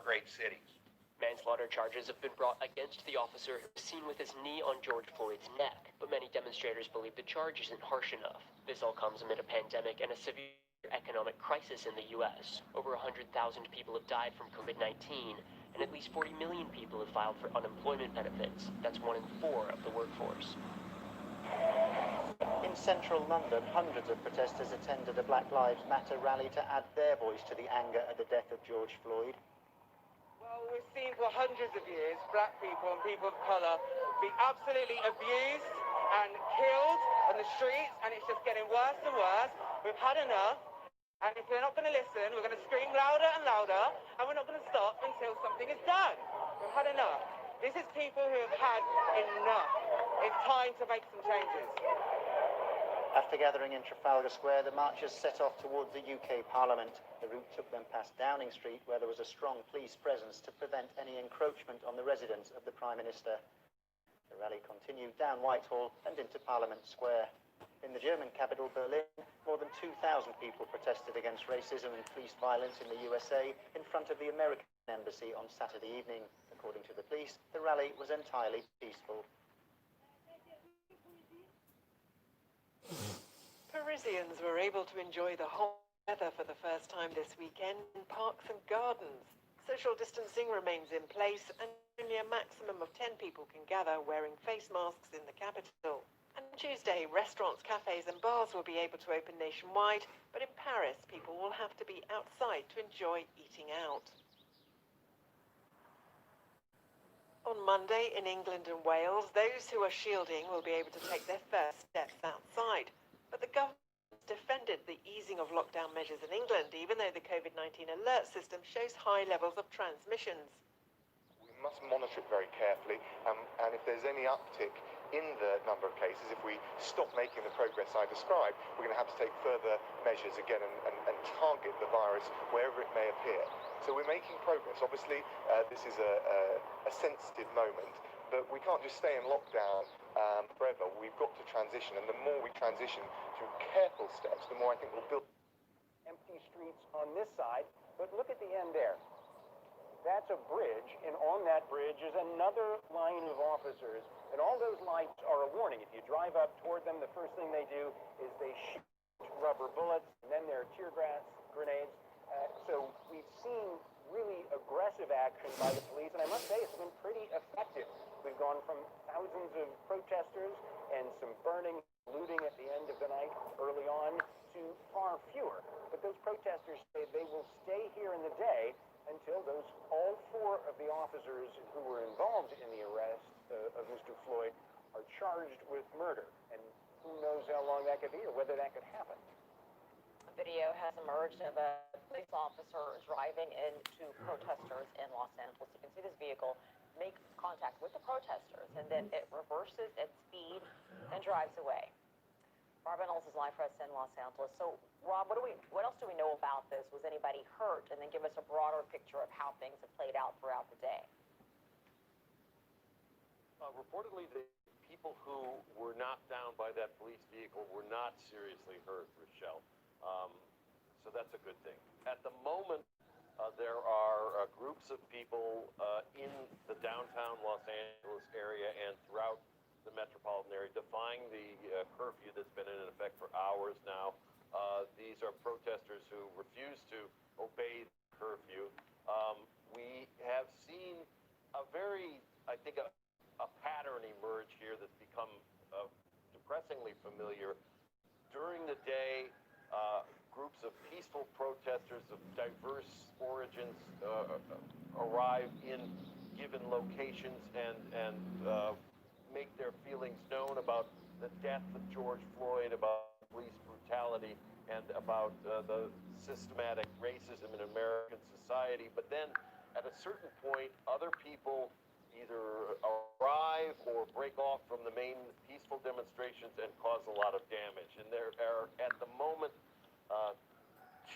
great cities. Manslaughter charges have been brought against the officer who was seen with his knee on George Floyd's neck, but many demonstrators believe the charge isn't harsh enough. This all comes amid a pandemic and a severe economic crisis in the U.S. Over 100,000 people have died from COVID-19, and at least 40 million people have filed for unemployment benefits. That's 1 in 4 of the workforce. In central London, hundreds of protesters attended a Black Lives Matter rally to add their voice to the anger at the death of George Floyd. Well, we've seen for hundreds of years black people and people of colour be absolutely abused and killed on the streets, and it's just getting worse and worse. We've had enough, and if we're not going to listen, we're going to scream louder and louder, and we're not going to stop until something is done. We've had enough. This is people who have had enough. It's time to make some changes. After gathering in Trafalgar Square, the marchers set off towards the UK Parliament. The route took them past Downing Street, where there was a strong police presence to prevent any encroachment on the residence of the Prime Minister. The rally continued down Whitehall and into Parliament Square. In the German capital, Berlin, more than 2,000 people protested against racism and police violence in the USA in front of the American embassy on Saturday evening. According to the police, the rally was entirely peaceful. Parisians were able to enjoy the hot weather for the first time this weekend in parks and gardens. Social distancing remains in place and only a maximum of 10 people can gather wearing face masks in the capital. And Tuesday, restaurants, cafes and bars will be able to open nationwide, but in Paris, people will have to be outside to enjoy eating out. On Monday, in England and Wales, those who are shielding will be able to take their first steps outside. But the government defended the easing of lockdown measures in England, even though the COVID-19 alert system shows high levels of transmissions. We must monitor it very carefully, and if there's any uptick in the number of cases, if we stop making the progress I described, we're going to have to take further measures again and target the virus wherever it may appear. So we're making progress. Obviously, this is a sensitive moment, but we can't just stay in lockdown forever. We've got to transition, and the more we transition through careful steps, the more I think we'll build. Empty streets on this side, but look at the end there. That's a bridge, and on that bridge is another line of officers, and all those lights are a warning. If you drive up toward them, the first thing they do is they shoot rubber bullets, and then there are tear gas grenades. So we've seen really aggressive action by the police, and I must say it's been pretty effective. We've gone from thousands of protesters and some burning, looting at the end of the night early on to far fewer. But those protesters say they will stay here in the day until all 4 of the officers who were involved in the arrest of Mr. Floyd are charged with murder. And who knows how long that could be or whether that could happen. A video has emerged of a police officer driving into protesters in Los Angeles. You can see this vehicle make contact with the protesters, and then it reverses at speed and drives away. Rob Reynolds is live for us in Los Angeles. So, Rob, what else do we know about this? Was anybody hurt? And then give us a broader picture of how things have played out throughout the day. Reportedly, the people who were knocked down by that police vehicle were not seriously hurt, Rochelle. So that's a good thing. At the moment, there are groups of people in the downtown Los Angeles area and throughout the metropolitan area defying the curfew that's been in effect for hours now. These are protesters who refuse to obey the curfew. We have seen I think, a pattern emerge here that's become depressingly familiar. During the day, groups of peaceful protesters of diverse origins arrive in given locations and make their feelings known about the death of George Floyd, about police brutality, and about the systematic racism in American society. But then, at a certain point, other people either arrive or break off from the main peaceful demonstrations and cause a lot of damage. And there are, at the moment,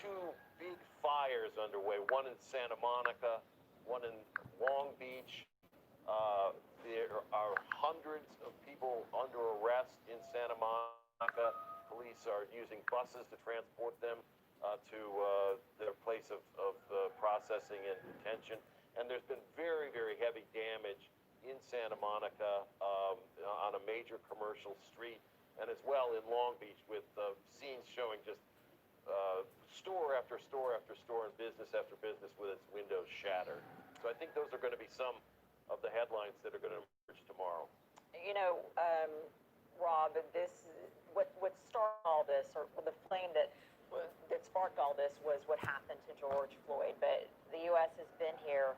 2 big fires underway, one in Santa Monica, one in Long Beach. There are hundreds of people under arrest in Santa Monica. Police are using buses to transport them to their place of processing and detention. and there's been very, very heavy damage in Santa Monica on a major commercial street, and as well in Long Beach with scenes showing just store after store after store and business after business with its windows shattered. So I think those are going to be some of the headlines that are going to emerge tomorrow. You know, Rob, what started all this, or the flame that sparked all this, was what happened to George Floyd. But the U.S. has been here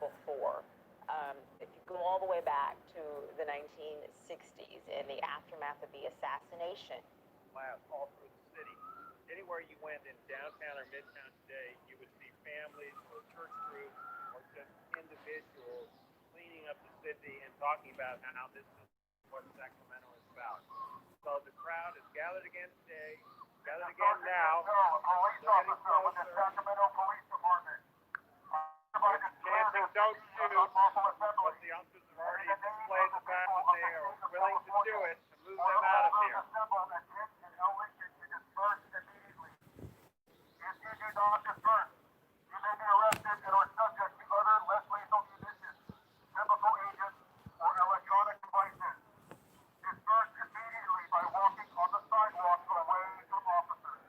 before. If you go all the way back to the 1960s in the aftermath of the assassination. All through the city. Anywhere you went in downtown or midtown today, you would see families or church groups or just individuals cleaning up the city and talking about how this is what Sacramento is about. So the crowd is gathered again today, gathered again now. They're getting closer. Sacramento Police Department. Chanting, don't shoot, but the officers have already displayed the fact that they are willing to do it to move them out of here. Not dispersed. You may be arrested and are subject to other less lethal munitions, chemical agents, or electronic devices. Disperse immediately by walking on the sidewalk away from officers.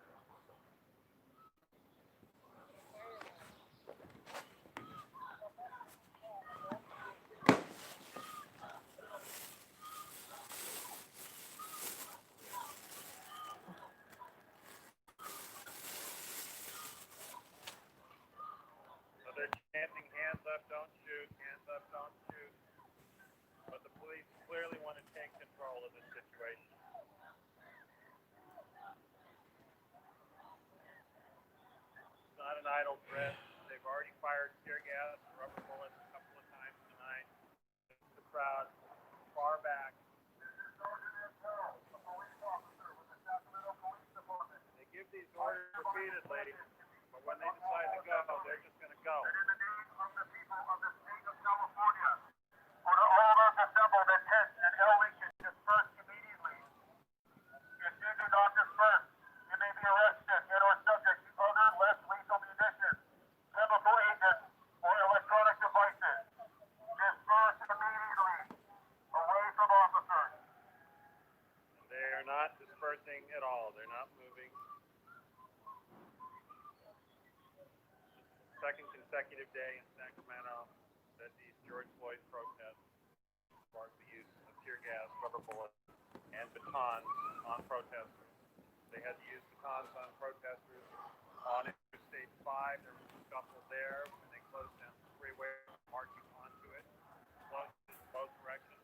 They're chanting, hands up, don't shoot, hands up, don't shoot. But the police clearly want to take control of this situation. It's not an idle threat. They've already fired tear gas, rubber bullets a couple of times tonight. The crowd far back. A police officer with the Sacramento Police Department. They give these orders repeatedly. But when they decide to go, they're just going to go. And in the name of the people of the state of California, order all those assembled at 10th and L Lincoln disperse immediately. If you do not disperse, you may be arrested and or subject to other less lethal munitions, chemical agents, or electronic devices. Disperse immediately away from officers. And they are not dispersing at all. They're not moving. Second consecutive day in Sacramento that these George Floyd protests sparked the use of tear gas, rubber bullets, and batons on protesters. They had to use batons on protesters on Interstate 5. There was a scuffle there, and they closed down the freeway, marching onto it, closed in both directions.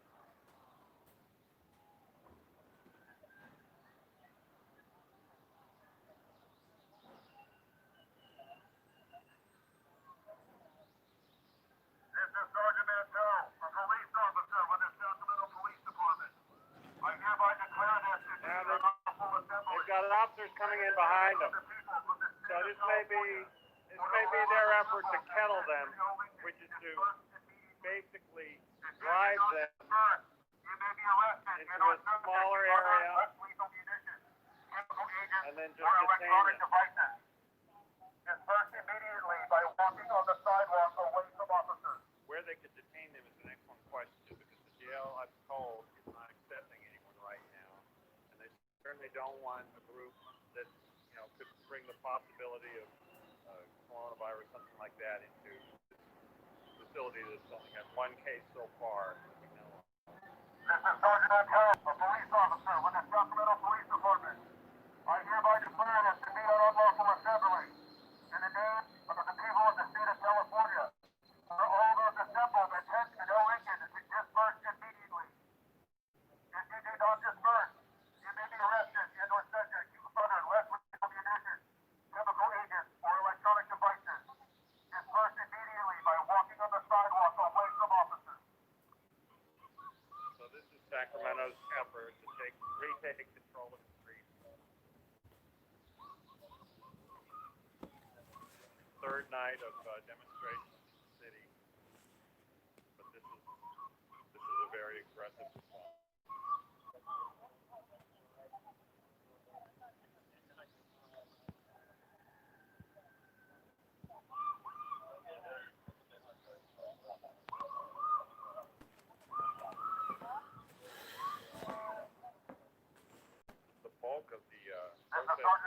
This is Sergeant Mantel, a police officer with the Sacramento Police Department. I hereby declare this to be an unlawful assembly. They've got officers coming in behind them. So this may be their effort to kennel them, which is to basically drive them into a smaller area and then just detain them. Disperse immediately by walking on the sidewalk away from officers. Where they could detain them is an excellent question, because the jail, I'm told, is not accepting anyone right now, and they certainly don't want a group that could bring the possibility of coronavirus, something like that, into this facility that's only had one case so far. This is Sergeant Mantel, a police officer with the Sacramento Police Department. I hereby declare this to be an unlawful assembly. In the name of the people of the state of California, for all those assembled at 10th and L Lincoln to disperse immediately. If you do not disperse, you may be arrested and or subject to other less lethal munitions, chemical agents, or electronic devices. Disperse immediately by walking on the sidewalk away from officers. So this is Sacramento's effort to retake control of the streets. Third night of demonstrations in the city, but this is a very aggressive response.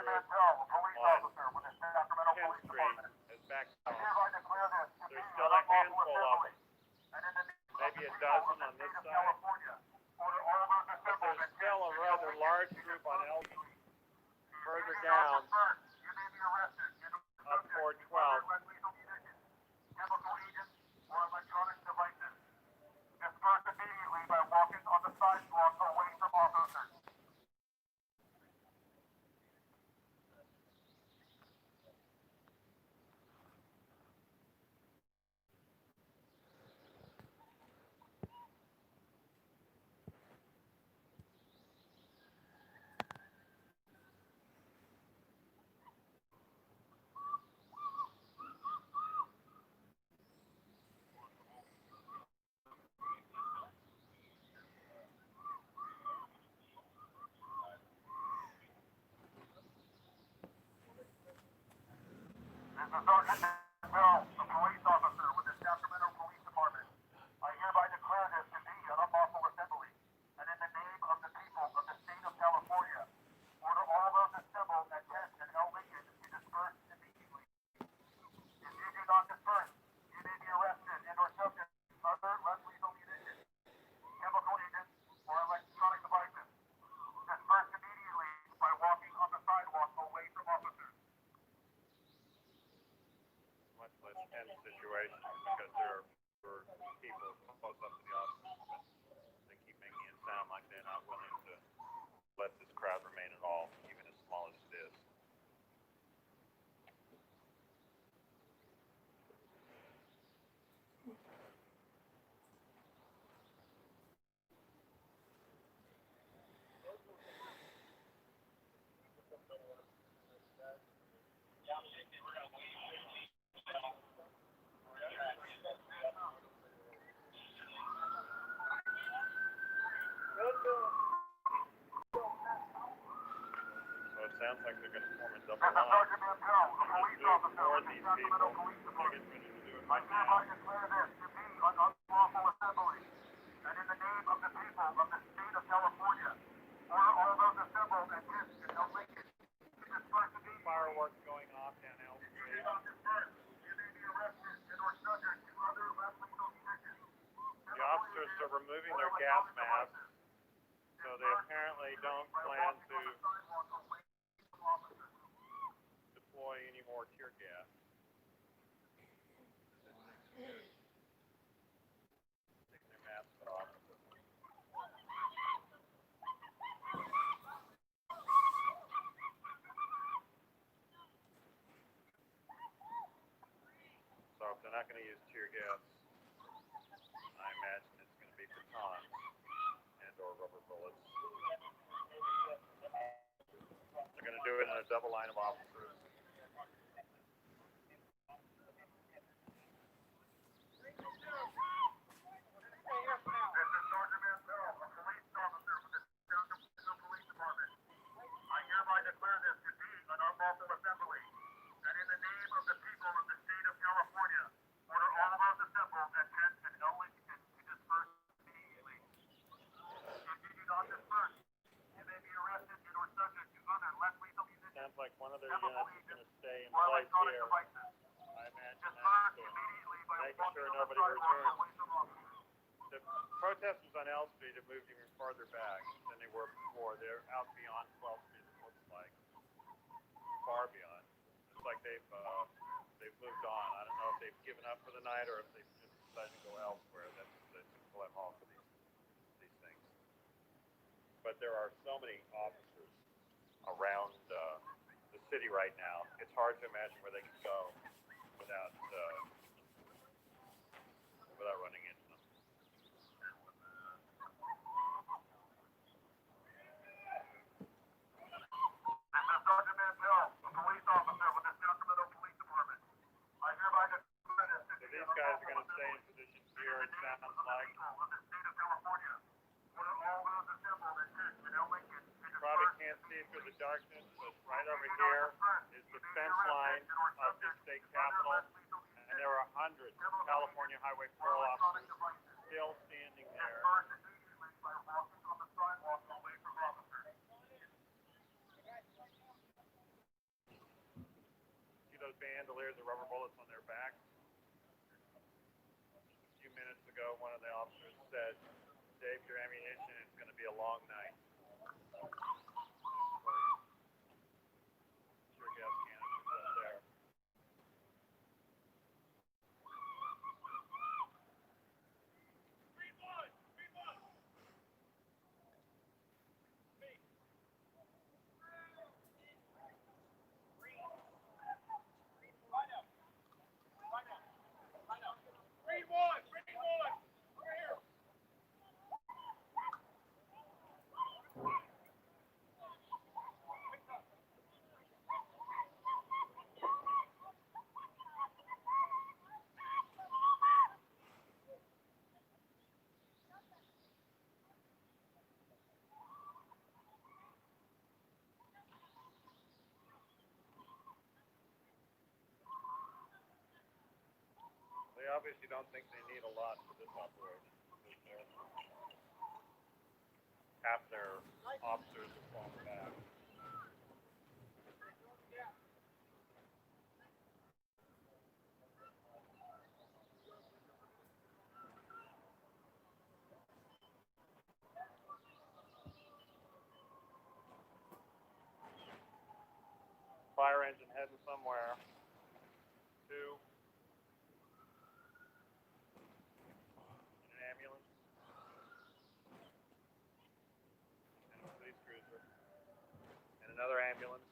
group on 10th Street has backed out. There's still a handful of them, maybe a dozen on this side, but there's still a rather large group on Elm further down up toward 12th. Disperse immediately by walking on the sidewalk away from officers. This is Sergeant Bell, a police officer with the Sacramento Police Department. I hereby declare this to be an unlawful assembly, and in the name of the people of the state of California, order all those assembled at 10th and L. Lincoln to disperse immediately. If you do not disperse, you may be arrested and or subject to other less lethal munitions, chemical agents, or electronic devices. Disperse immediately by walking on the sidewalk away from officers. Much less tense situation because there are people close up to the officers, but they keep making it sound like they're not willing to let this crowd remain at all, even as small as it is. So it sounds like they're going to form a double This is line. Sergeant Bell, a police Move officer toward with the these Sacramento people. Police They're Department. getting ready to do it I right hereby now. declare this to be an unlawful assembly, and in the name of the people of the state of California, order all those assembled at 10th and L. Lincoln to disperse immediately. Fireworks going off down Elm If you Street. do not disperse, you may be arrested and or subject to other less lethal munitions. The officers are removing their gas masks, so they apparently don't plan to deploy any more tear gas. Take their masks off. So if they're not going to use tear gas, I imagine it's going to be batons and or rubber bullets. They're going to do it in a double line of officers. This is Sergeant Bell, a police officer with the Sacramento Police Department. I hereby declare this to be an unlawful assembly, and in the name of the people of the state of California, order all those assembled at 10th and L. Lincoln to disperse immediately. If you do not disperse, you may be arrested and or subject to other less lethal munitions, Sounds like one of their chemical units is going agents, to stay in or place electronic here. devices. I imagine Disperse that's to immediately by making walking sure on the nobody sidewalk returns. away from officers. The protesters on Elm Street have moved even farther back than they were before. They're out beyond 12th Street, it looks like. Far beyond. It's like they've moved on. I don't know if they've given up for the night or if they've just decided to go elsewhere. That's the typical MO for these things. But there are so many officers around the city right now. It's hard to imagine where they could go without running into them. This is Sergeant Bell, a police officer with the Sacramento Police Department. I hereby declare this to So be these guys are going to stay in position here, it sounds like. of the state of California. Order all those assembled at 10th and L. Lincoln to Probably disperse can't see through the darkness, but right over here is the fence line of the state capitol, and there are hundreds of California Highway Patrol officers those bandoliers of rubber bullets on their backs. A few minutes ago, one of the officers said, "Save your ammunition, it's going to be a long night." Tear gas canisters up there. They obviously don't think they need a lot for this operation. Half their officers have fallen back. Fire engine heading somewhere. Two. An ambulance. And a police cruiser. And another ambulance.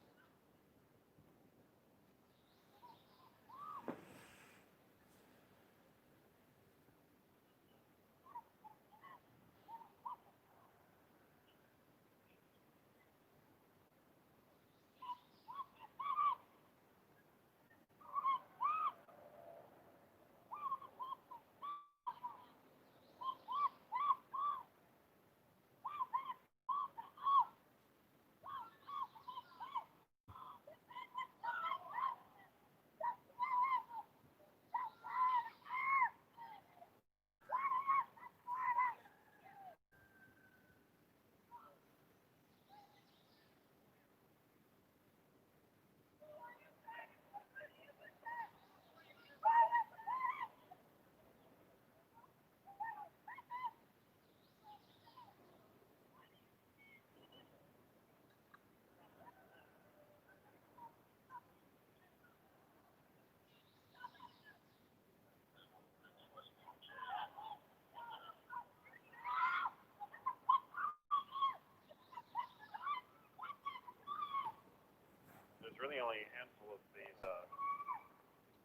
There's really only a handful of these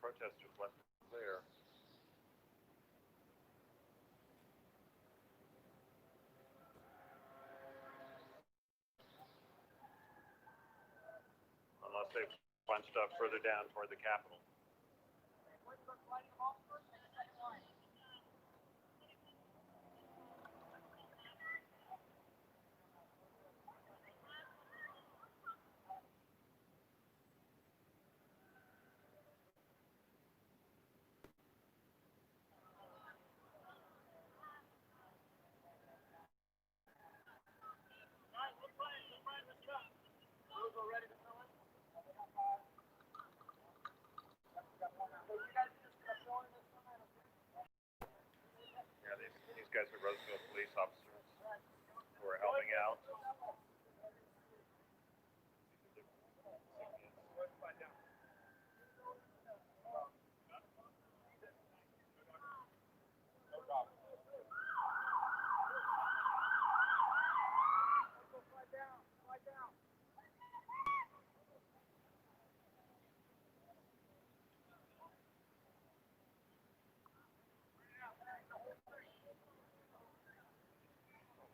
protesters left to clear. Unless they've bunched up further down toward the Capitol. Yeah, these guys are Roseville police officers who are helping out.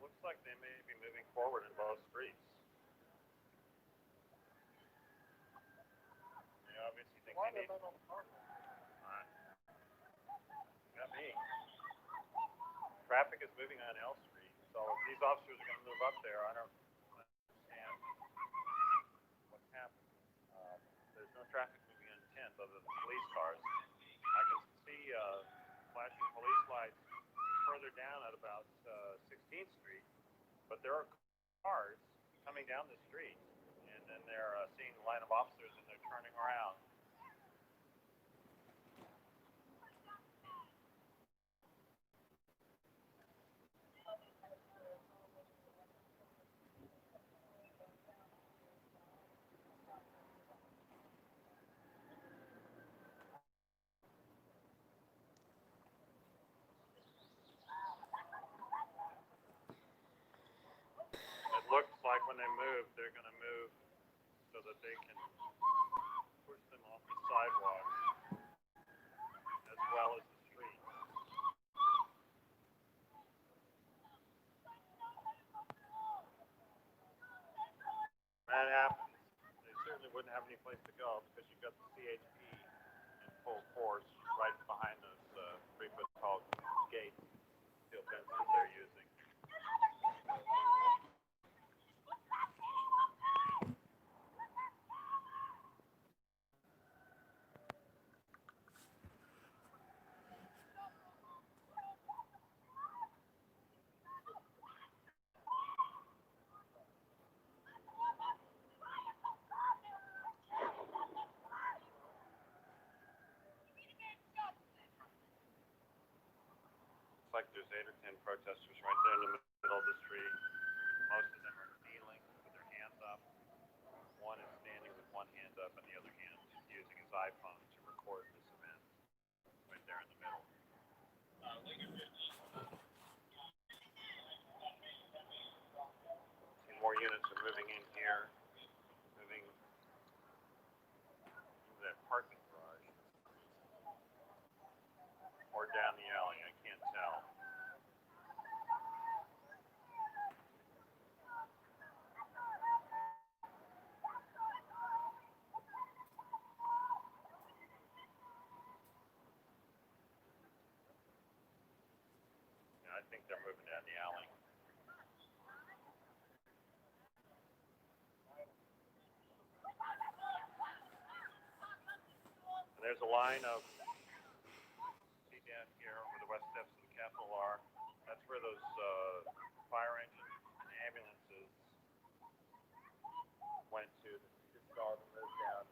Looks like they may be moving forward in both streets. They obviously think they need... Got me. Traffic is moving on L Street, so if these officers are going to move up there, I don't understand what's happening. There's no traffic moving on 10th other than police cars. I can see flashing police lights further down at about 16th Street, but there are cars coming down the street, and then they're seeing the line of officers and they're turning around. like when they move, they're going to move so that they can push them off the sidewalk as well as the street. When that happens, they certainly wouldn't have any place to go because you've got the CHP in full force right behind those 3-foot tall gates, steel fences they're using. Like there's 8 or 10 protesters right there in the middle of the street. Most of them are kneeling with their hands up. One is standing with one hand up and the other hand using his iPhone to record this event right there in the middle. Some more units are moving in here, moving into that parking garage or down the alley, I can't tell. I think they're moving down the alley. And there's a line of, see down here where the west steps of the Capitol are, that's where those fire engines and ambulances went to. You just saw them move down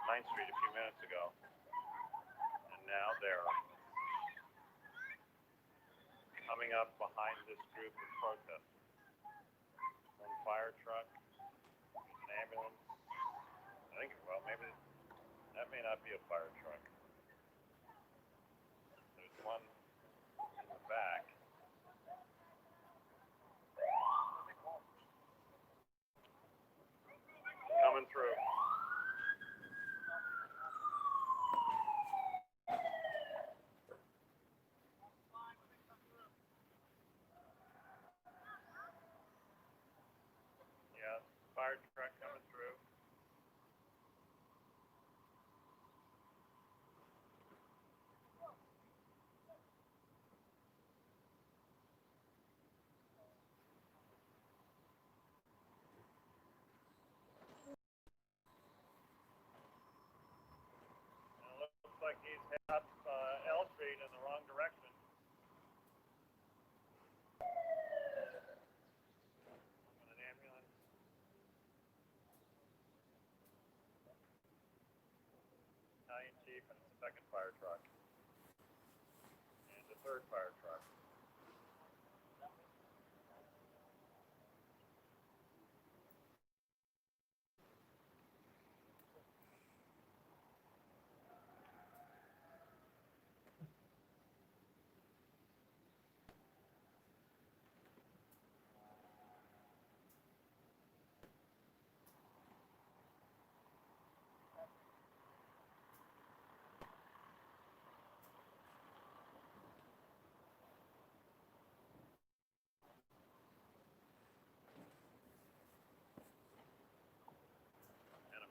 9th Street a few minutes ago. And now they're coming up behind this group of protesters. One fire truck, an ambulance. I think, well, maybe that may not be a fire truck. There's one in the back. Coming through. Fire truck coming through. It looks like he's heading up L Street in the wrong direction. An ambulance. Battalion chief and a second fire truck. And the third fire truck.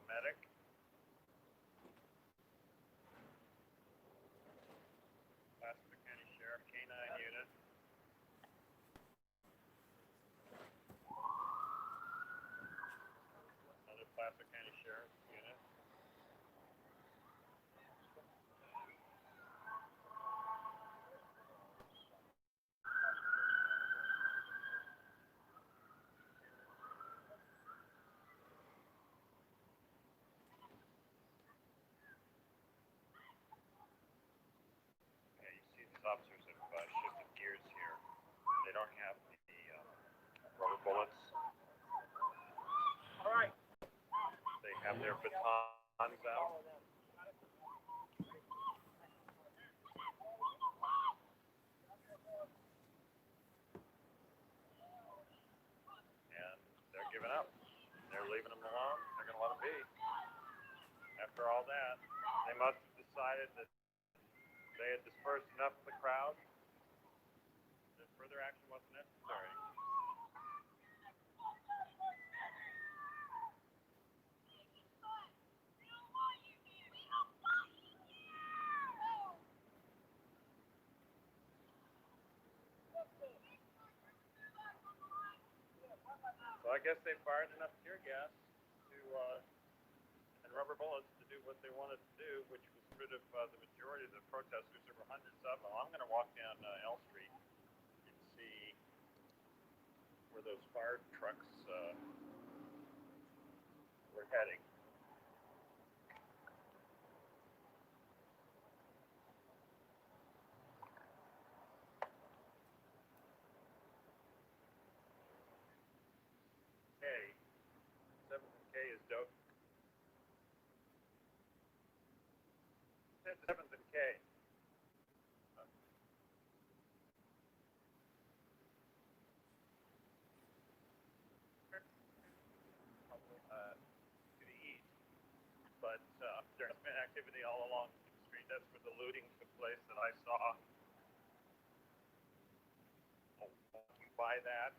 Medic. Placer County Sheriff K9 unit. Another Placer County Sheriff unit. Officers have shifted gears here. They don't have the rubber bullets. All right. They have their batons out. leaving them alone. They're going to let them be. After all that, they must have decided that they had dispersed enough of the crowd that further action wasn't necessary. So I guess they fired enough tear gas to and rubber bullets to do what they wanted to do, which was rid of the majority of the protesters. There were hundreds of them. I'm going to walk down L Street and see where those fire trucks were heading. K, 7th and K is dope. 7th and K. To the east, but there's been activity all along the street. That's where the looting took place that I saw. Walking by that.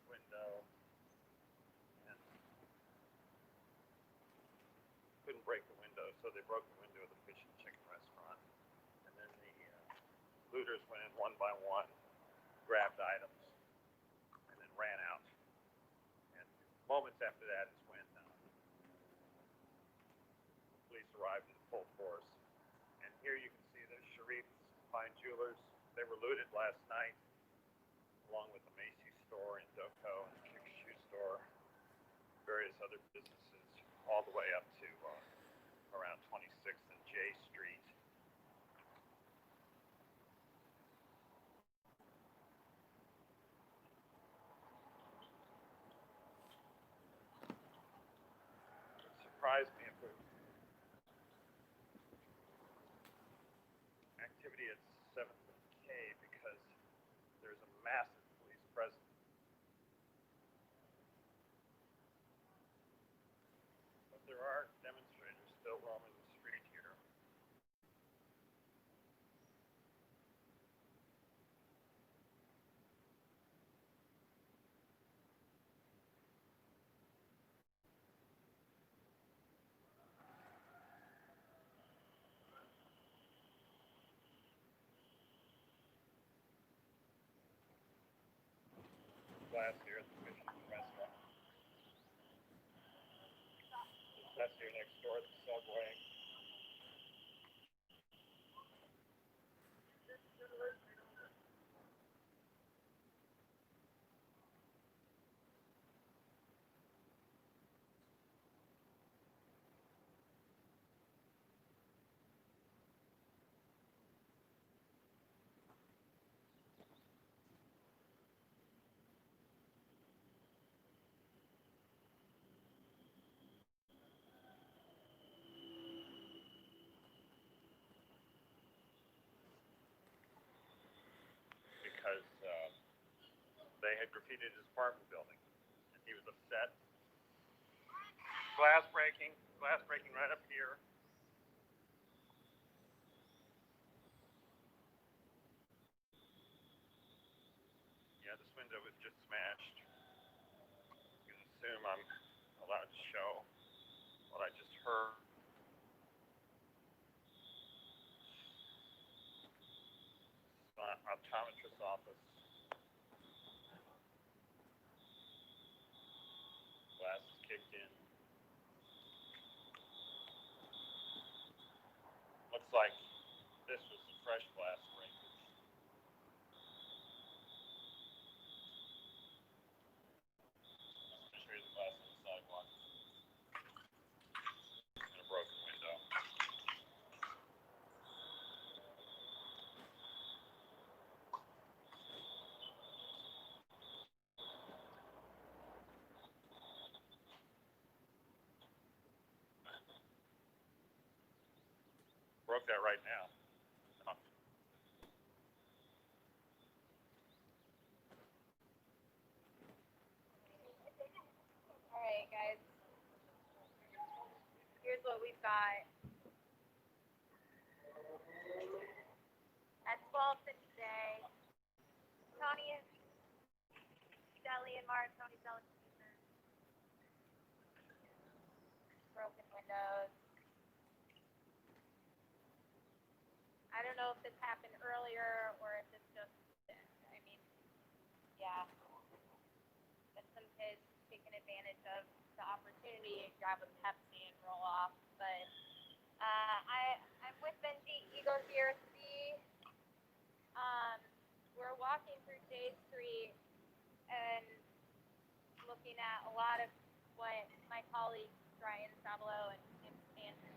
Window and couldn't break the window, so they broke the window of the fish and chicken restaurant. And then the looters went in one by one, grabbed items, and then ran out. And moments after that is when police arrived in full force. And here you can see the Sharif's Fine Jewelers. They were looted last night, along with the Macy's store in Doko and the Kick Shoe store, various other businesses, all the way up to around 26th and J Street. It surprised me if it activity at 7th and K because there's a massive police presence. But there are demonstrators still roaming the street here. Glass here at the fish restaurant. That's here next door at the Subway. Because they had graffitied his apartment building, and he was upset. Glass breaking right up here. Yeah, this window was just smashed. You can assume I'm allowed to show what I just heard. Optometrist's office. Glass is kicked in. Looks like this was the fresh glass breakage. I'm going to show you the glass on the sidewalk. And a broken window. broke that right now. Huh. All right, guys. Here's what we've got. At 12 today, Tony is Deli and Mark. Tony's selling pieces. Broken windows. I don't know if this happened earlier or if it's just, I mean, yeah. But some kids taking advantage of the opportunity and grab a Pepsi and roll off. But I'm with Benji Eagle here. We're walking through J Street and looking at a lot of what my colleagues Brian Sabalo and Stanton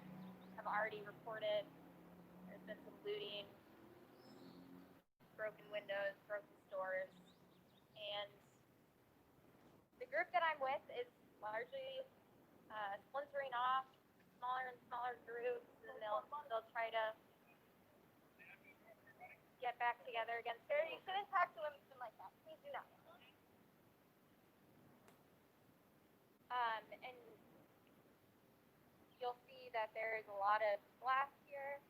have already reported. There's been some looting, broken windows, broken stores, and the group that I'm with is largely splintering off smaller and smaller groups, and they'll try to get back together again. Sarah, you shouldn't talk to women like that. Please do not. And you'll see that there is a lot of glass here.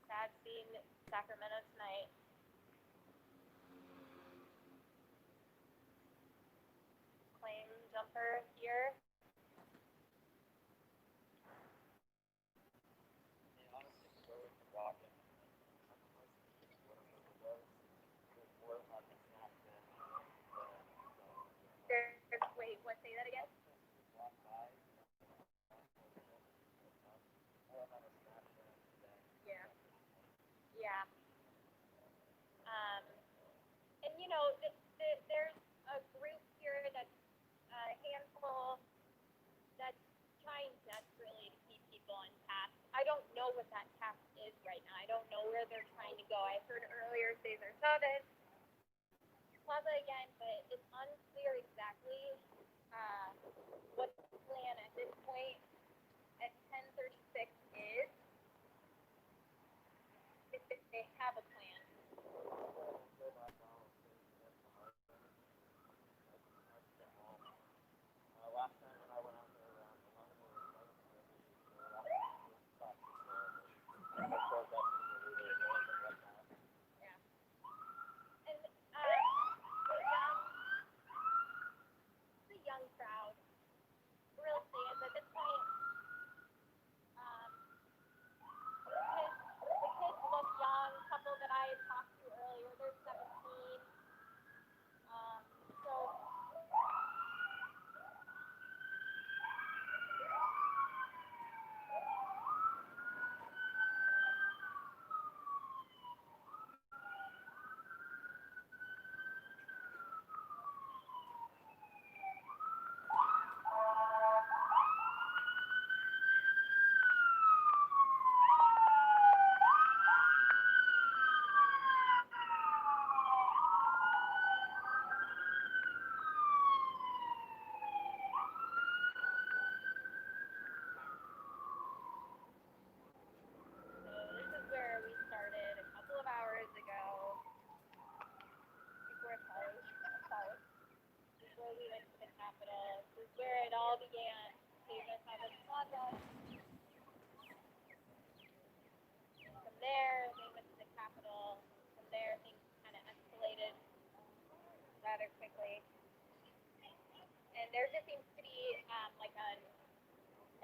Sad scene in Sacramento tonight. Claim jumper here. Wait, what? Say that again? Yeah. Yeah. And you know, there's a group here that's a handful that's trying desperately to keep people on task. I don't know what that task is right now. I don't know where they're trying to go. I heard earlier Cesar Chavez Plaza again, but it's unclear exactly what the plan at this point at 10:36 is. If they have a plan. Where it all began. From there, they went to the Capitol. From there, things kind of escalated rather quickly. And there just seems to be like an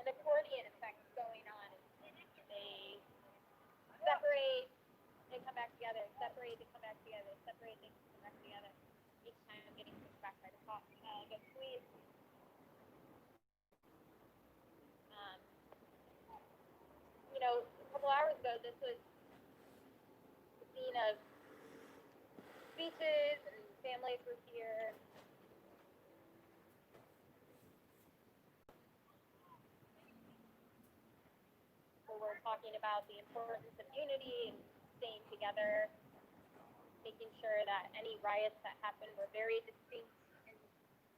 accordion effect going on. They separate, they come back together. Separate, they come back together. Separate, they come back together. Each time getting pushed back by the top, get squeezed. You know, a couple hours ago, this was the scene of speeches and families were here. People were talking about the importance of unity and staying together. making sure that any riots that happened were very distinct and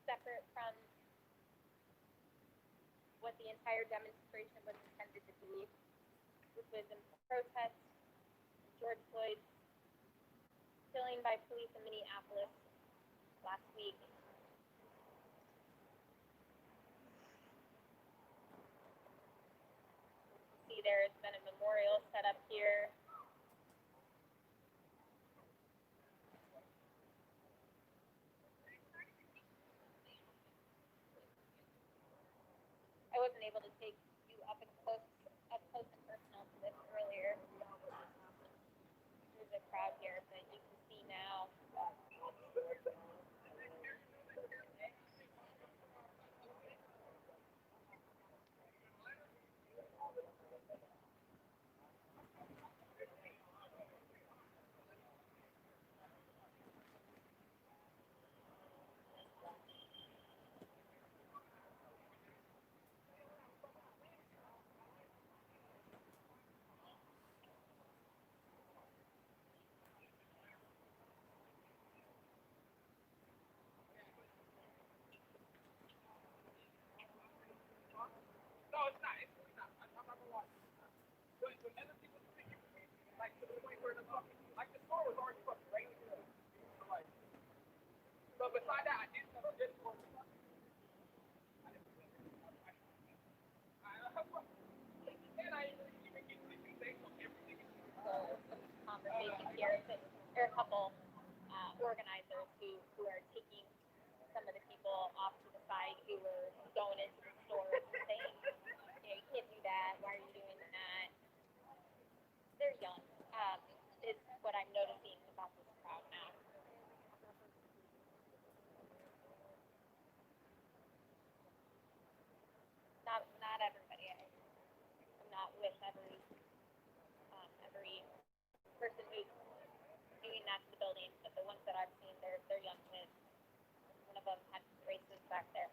separate from what the entire demonstration was intended to be, which was in protest of George Floyd's killing by police in Minneapolis last week. See, there's been a memorial set up here. I wasn't able to take you up close and personal to this earlier. There's a crowd here, but you can see now. Conversation here. So there are a couple organizers who are taking some of the people off to the side who were going into the stores and saying, you can't do that. Why are you doing that? They're young. Is what I'm noticing about this crowd now. Not everybody. I'm not with every person who's doing that to the building, but the ones that I've seen, they're young kids. One of them had braces back there.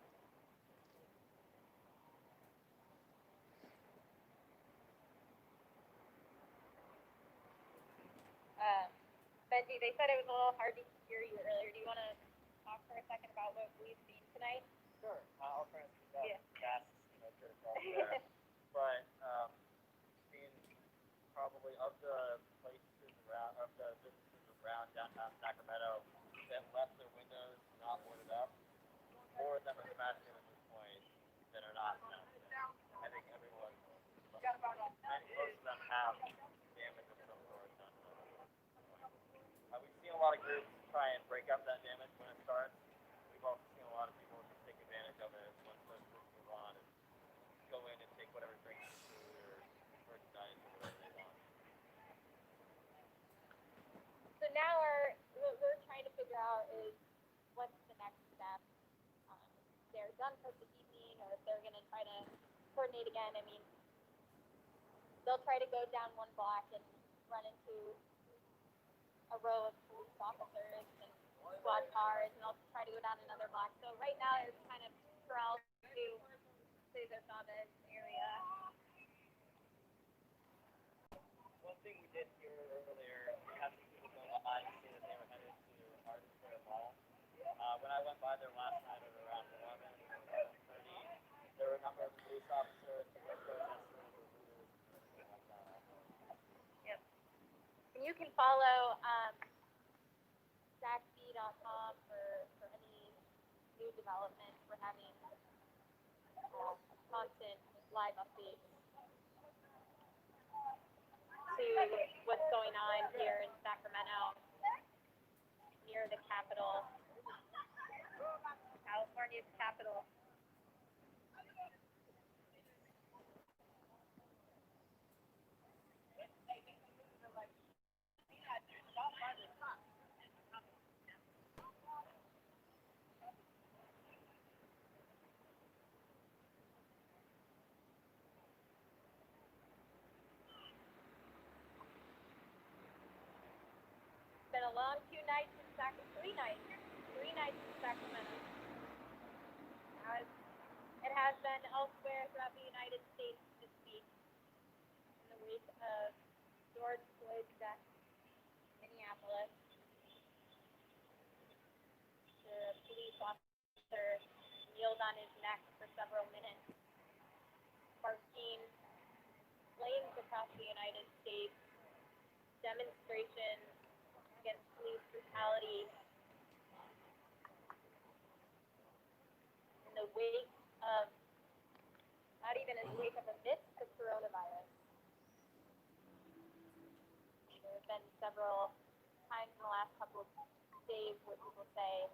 Benji, they said it was a little hard to hear you earlier. Do you want to talk for a second about what we've seen tonight? Sure. I'll try and speak up. Yeah. Fast, there. But seen probably of the places around, of the businesses around downtown Sacramento that left their windows not boarded up, more of them are smashed in at this point than are not smashed in. I think everyone, most of them have damage of some sort done to them. We've seen a lot of groups try and break up that damage when it starts. We've also seen a lot of people just take advantage of it once those groups move on and go in and take whatever drinks or food or merchandise or whatever they want. So now what we're trying to figure out is what's the next step. If they're done for the evening, or if they're going to try to coordinate again. I mean, they'll try to go down one block and run into a row of police officers and squad cars, and they'll try to go down another block. So right now it's kind of corralled to Cesar Chavez area. One thing we did hear earlier, we had some people go by and say that they were headed to Arden Square Mall. When I went by there last night at around 11 or 11:30, there were a number of police officers, protesters, or looters, and everything like that. Yep. And you can follow StackB.com for any new developments. We're having constant live updates to what's going on here in Sacramento, near the Capitol, California's capital. It's been a long 2 nights in Sacramento, 3 nights in Sacramento. As it has been elsewhere throughout the United States this week, in the wake of George Floyd's death in Minneapolis. officer kneeled on his neck for several minutes, sparking flames across the United States, demonstrations against police brutality in the wake of, not even in the wake of, amidst the coronavirus. There have been several times in the last couple of days where people say,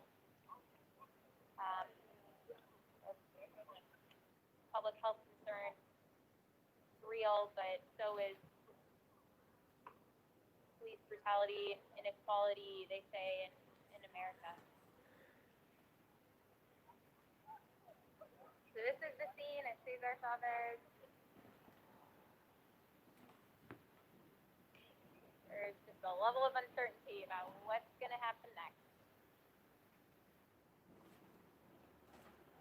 public health concern is real, but so is police brutality, inequality, they say, in America. So this is the scene at Cesar Chavez. There's just a level of uncertainty about what's going to happen next.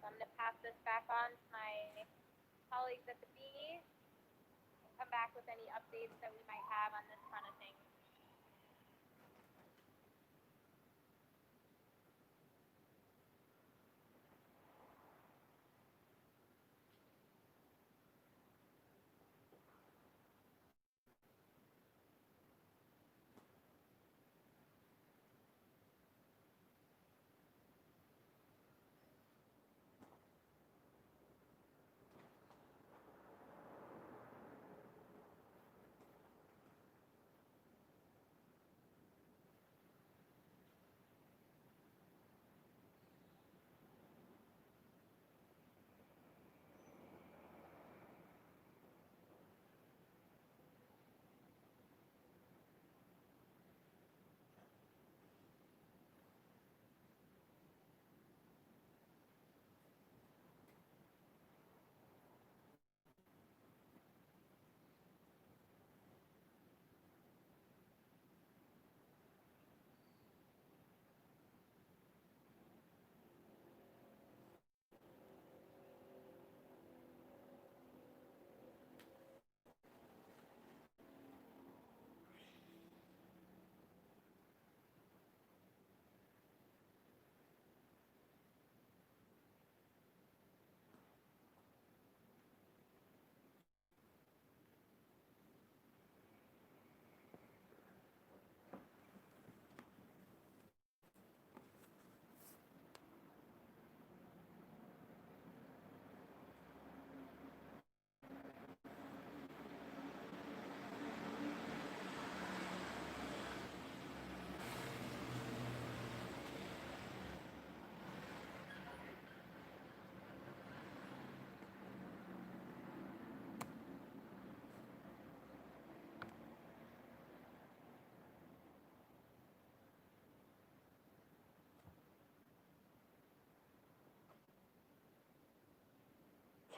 So I'm going to pass this back on to my colleagues at the B and come back with any updates that we might have on this front of things.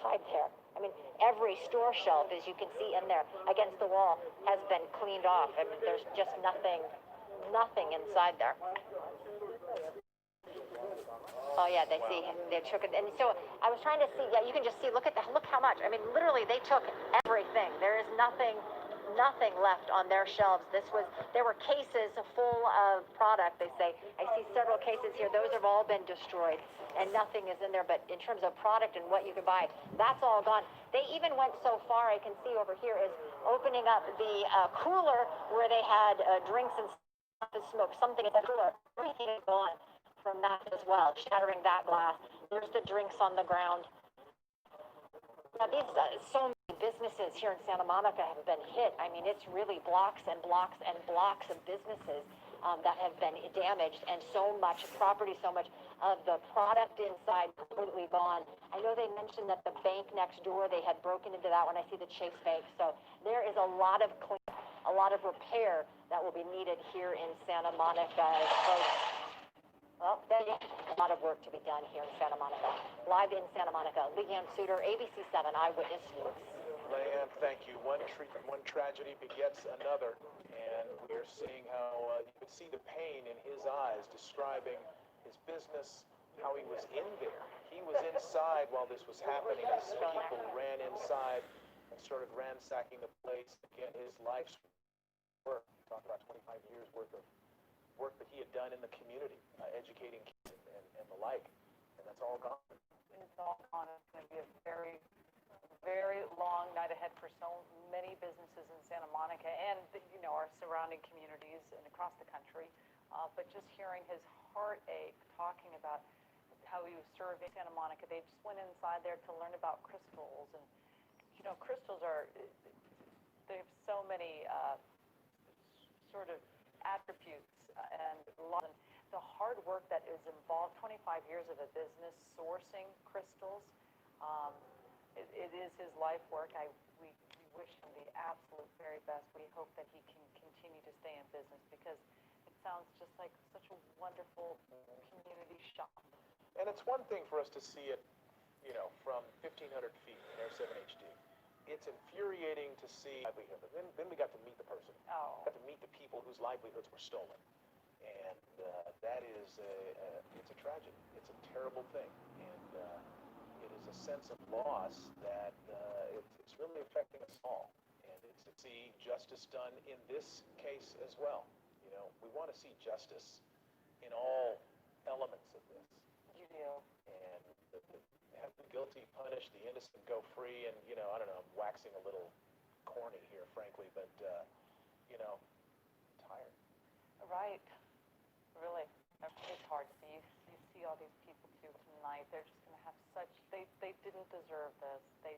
Side there. I mean, every store shelf, as you can see in there, against the wall, has been cleaned off. I mean, there's just nothing inside there. Oh yeah, they took it, and so I was trying to see. Yeah, you can just see. Look how much. I mean, literally, they took everything. There is nothing left on their shelves. There were cases full of product. They say, I see several cases here. Those have all been destroyed, and nothing is in there. But in terms of product and what you can buy, that's all gone. They even went so far. I can see over here is opening up the cooler where they had drinks and stuff to smoke. Something in the cooler. Everything is gone from that as well, shattering that glass. There's the drinks on the ground. Now these, so many businesses here in Santa Monica have been hit. I mean, it's really blocks and blocks and blocks of businesses that have been damaged, and so much property, so much of the product inside completely gone. I know they mentioned that the bank next door, they had broken into that one. I see the Chase Bank. So there is a lot of repair that will be needed here in Santa Monica. Well, there you go. A lot of work to be done here in Santa Monica. Live in Santa Monica, Leanne Suter, ABC 7 Eyewitness News. Leanne, thank you. One tragedy begets another, and we are seeing how you could see the pain in his eyes, describing his business, how he was in there. He was inside while this was happening, as people ran inside and started ransacking the place. Again, his life's work. Talk about 25 years worth of work that he had done in the community, educating kids and the like. and that's all gone. It's all gone. It's going to be a very, very long night ahead for so many businesses in Santa Monica and, our surrounding communities and across the country. But just hearing his heartache talking about how he was serving Santa Monica, they just went inside there to learn about crystals. And, crystals they have so many sort of attributes and the hard work that is involved, 25 years of a business sourcing crystals. It is his life work. We wish him the absolute very best. We hope that he can continue to stay in business because it sounds just like such a wonderful community shop. And it's one thing for us to see it, from 1,500 feet in Air 7 HD. It's infuriating to see livelihood. But then we got to meet the person. Oh. Got to meet the people whose livelihoods were stolen. And that is it's a tragedy. It's a terrible thing. And it is a sense of loss that it's really affecting us all. And it's to see justice done in this case as well. We want to see justice in all elements of this. You do. And have the guilty punished, the innocent go free, and, I don't know, I'm waxing a little corny here, frankly, but, tired. Right. Really. It's hard to see. You see all these people, too, tonight. They're just going to have they didn't deserve this. They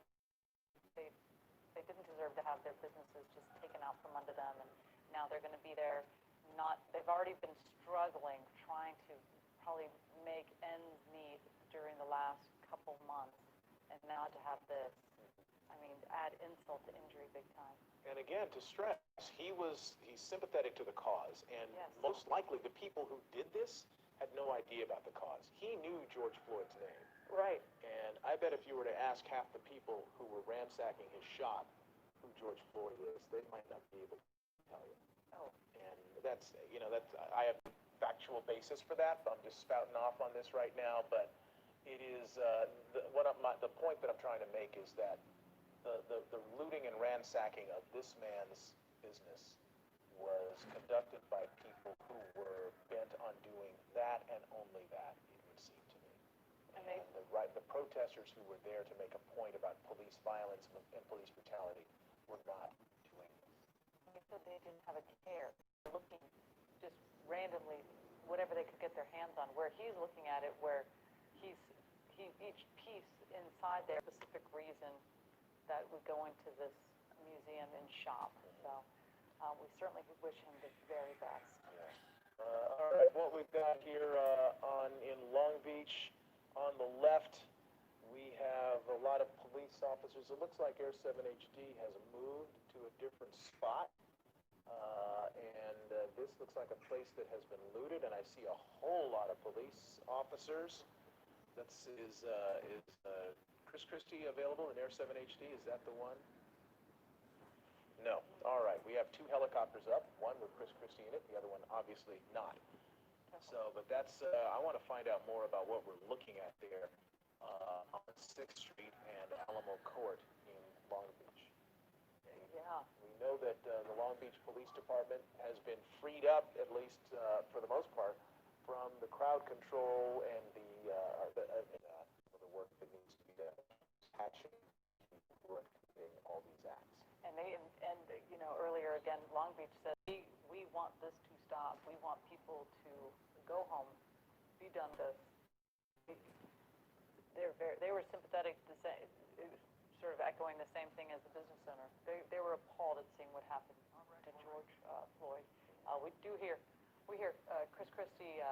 didn't deserve to have their businesses just taken out from under them, and now they're going to be there. They've already been struggling, trying to probably make ends meet during the last couple months, and now to have this, add insult to injury big time. And again, to stress, he's sympathetic to the cause, and yes. Most likely the people who did this had no idea about the cause. He knew George Floyd's name. Right. And I bet if you were to ask half the people who were ransacking his shop who George Floyd is, they might not be able to tell you. Oh. And that's I have factual basis for that, but I'm just spouting off on this right now, but it is, the point that I'm trying to make is that the looting and ransacking of this man's business was conducted by people who were bent on doing that and only that, it would seem to me. And the protesters who were there to make a point about police violence and police brutality were not doing this. They said they didn't have a care, looking just randomly, whatever they could get their hands on, where he's looking at it, where each piece inside there, specific reason that would go into this museum and shop. So we certainly wish him the very best. Yeah. All right, what we've got here in Long Beach, on the left, we have a lot of police officers. It looks like Air 7 HD has moved to a different spot. And this looks like a place that has been looted, and I see a whole lot of police officers. Is Chris Christie available in Air 7 HD? Is that the one? No. All right. We have two helicopters up, one with Chris Christie in it, the other one obviously not. So, but that's, I want to find out more about what we're looking at there on 6th Street and Alamo Court in Long Beach. Yeah. We know that the Long Beach Police Department has been freed up, at least for the most part, from the crowd control and the work that needs to be done, patching people who are committing all these acts. And earlier again, Long Beach said we want this to stop. We want people to go home, be done with this. They were sympathetic to say, sort of echoing the same thing as the business owner. They were appalled at seeing what happened to George Floyd. We hear Chris Christie.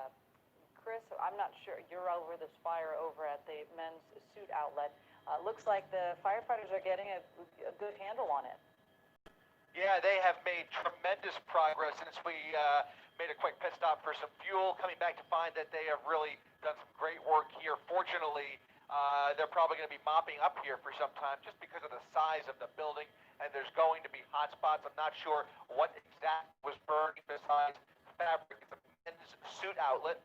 Chris, I'm not sure, you're over this fire over at the men's suit outlet. Looks like the firefighters are getting a good handle on it. Yeah, they have made tremendous progress since we made a quick pit stop for some fuel, coming back to find that they have really done some great work here. Fortunately, they're probably going to be mopping up here for some time just because of the size of the building, and there's going to be hot spots. I'm not sure what exactly was burned besides fabric. It's a men's suit outlet.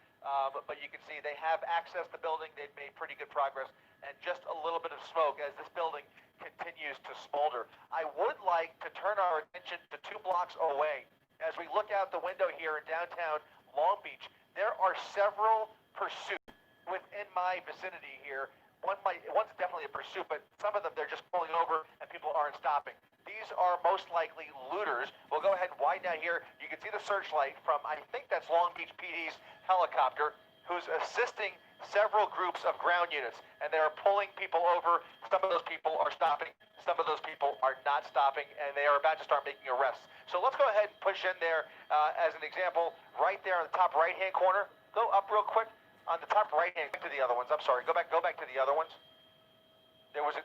But you can see they have accessed the building. They've made pretty good progress, and just a little bit of smoke as this building continues to smolder. I would like to turn our attention to 2 blocks away. As we look out the window here in downtown Long Beach, there are several pursuits within my vicinity here. One's definitely a pursuit, but some of them, they're just pulling over and people aren't stopping. These are most likely looters. We'll go ahead and widen out here. You can see the searchlight from, I think that's Long Beach PD's helicopter, who's assisting several groups of ground units, and they're pulling people over. Some of those people are stopping. Some of those people are not stopping, and they are about to start making arrests. So let's go ahead and push in there as an example, right there on the top right-hand corner. Go up real quick on the top right-hand to the other ones. I'm sorry. Go back to the other ones. There's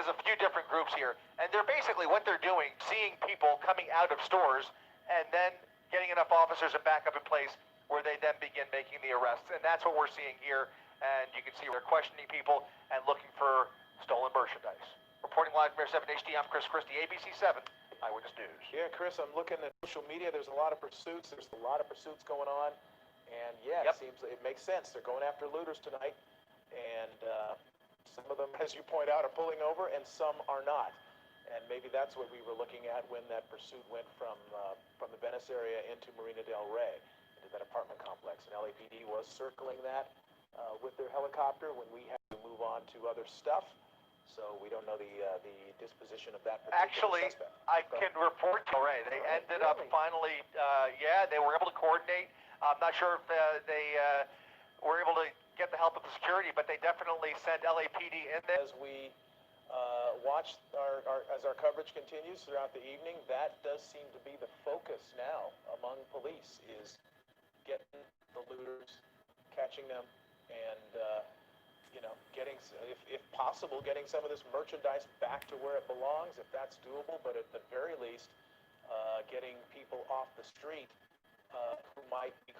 a few different groups here, and they're basically what they're doing, seeing people coming out of stores, and then getting enough officers and back up in place where they then begin making the arrests, and that's what we're seeing here. And you can see they're questioning people and looking for stolen merchandise. Reporting live from Air 7 HD, I'm Chris Christie, ABC 7 Eyewitness News. Yeah, Chris, I'm looking at social media. There's a lot of pursuits. There's a lot of pursuits going on, and yeah, Yep. it makes sense. They're going after looters tonight, and some of them, as you point out, are pulling over, and some are not. And maybe that's what we were looking at when that pursuit went from the Venice area into Marina del Rey, into that apartment complex. And LAPD was circling that with their helicopter when we had to move on to other stuff. So we don't know the disposition of that particular suspect. I can report to Ray. They ended up finally, they were able to coordinate. I'm not sure if they were able to get the help of the security, but they definitely sent LAPD in there. As we watch as our coverage continues throughout the evening, that does seem to be the focus now among police, is getting the looters, catching them, and getting, if possible, getting some of this merchandise back to where it belongs, if that's doable. But at the very least, getting people off the street who might be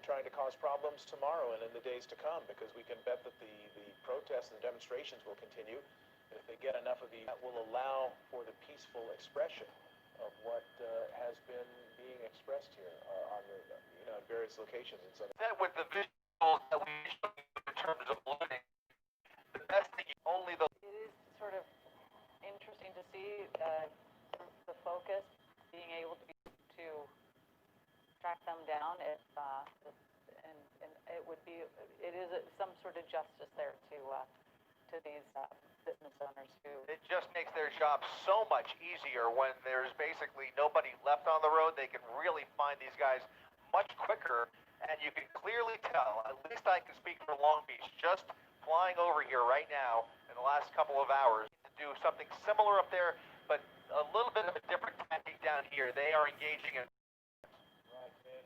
trying to cause problems tomorrow and in the days to come, because we can bet that the protests and demonstrations will continue. And if they get enough of these, that will allow for the peaceful expression of what has been being expressed here on at various locations in Southern. That with the visuals that we showed in terms of looting, the best thing only the. It is sort of interesting to see the focus being able to track them down. If and it is some sort of justice there to these business owners who. It just makes their job so much easier when there's basically nobody left on the road. They can really find these guys much quicker, and you can clearly tell. At least I can speak for Long Beach. Just flying over here right now in the last couple of hours to do something similar up there, but a little bit of a different tactic down here. They are engaging in.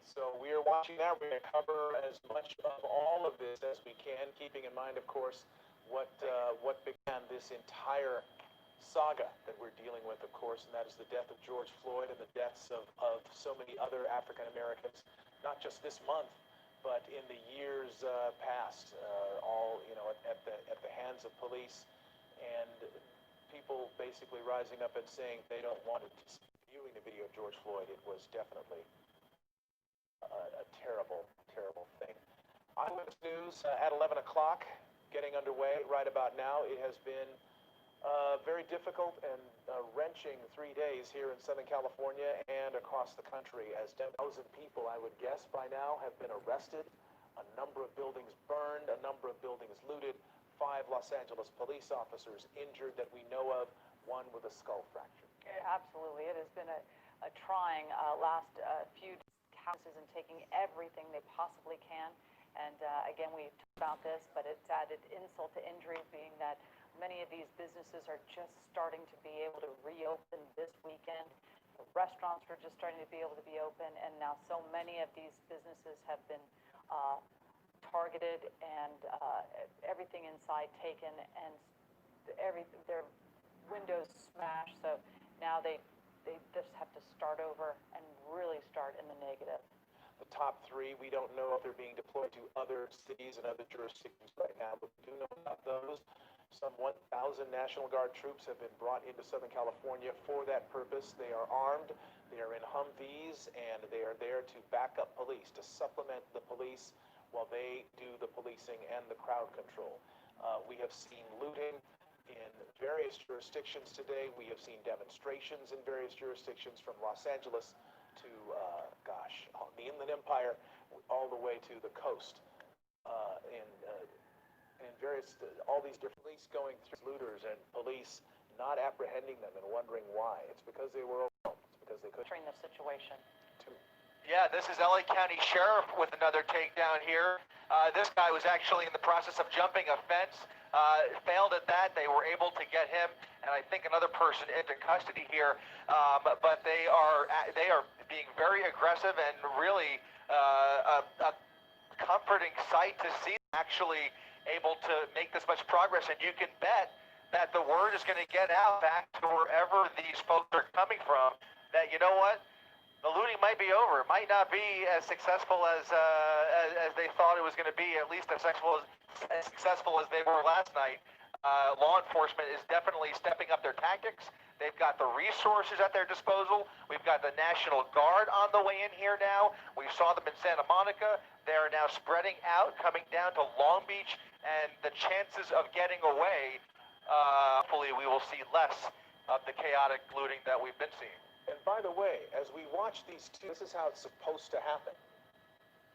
So we are watching that. We're going to cover as much of all of this as we can, keeping in mind, of course, what began this entire saga that we're dealing with, of course, and that is the death of George Floyd and the deaths of so many other African Americans, not just this month, but in the years past, all at the hands of police, and people basically rising up and saying they don't want to. Viewing the video of George Floyd, it was definitely a terrible, terrible thing. Eyewitness News at 11 o'clock, getting underway right about now. It has been very difficult and wrenching 3 days here in Southern California and across the country, as 10,000 people, I would guess by now, have been arrested, a number of buildings burned, a number of buildings looted, 5 Los Angeles police officers injured that we know of, one with a skull fracture. Absolutely. It has been a trying last few houses and taking everything they possibly can. And again, we talked about this, but it's added insult to injury, being that many of these businesses are just starting to be able to reopen this weekend. The restaurants are just starting to be able to be open, and now so many of these businesses have been targeted and everything inside taken, and their windows smashed. So now they just have to start over and really start in the negative. The top 3, we don't know if they're being deployed to other cities and other jurisdictions right now, but we do know about those. Some 1,000 National Guard troops have been brought into Southern California for that purpose. They are armed, they are in Humvees, and they are there to back up police, to supplement the police while they do the policing and the crowd control. We have seen looting in various jurisdictions today. We have seen demonstrations in various jurisdictions, from Los Angeles to, on the Inland Empire, all the way to the coast in and all these different police going through looters and police not apprehending them and wondering why. It's because they were overwhelmed. It's because they couldn't. The situation. Yeah, this is LA County Sheriff with another takedown here. This guy was actually in the process of jumping a fence. Failed at that. They were able to get him and I think another person into custody here. But they are being very aggressive and really a comforting sight to see them actually able to make this much progress. And you can bet that the word is going to get out back to wherever these folks are coming from that, you know what? The looting might be over. It might not be as successful as they thought it was going to be, at least as successful as they were last night. Law enforcement is definitely stepping up their tactics. They've got the resources at their disposal. We've got the National Guard on the way in here now. We saw them in Santa Monica. They are now spreading out, coming down to Long Beach, and the chances of getting away, hopefully we will see less of the chaotic looting that we've been seeing. And by the way, as we watch these two, this is how it's supposed to happen.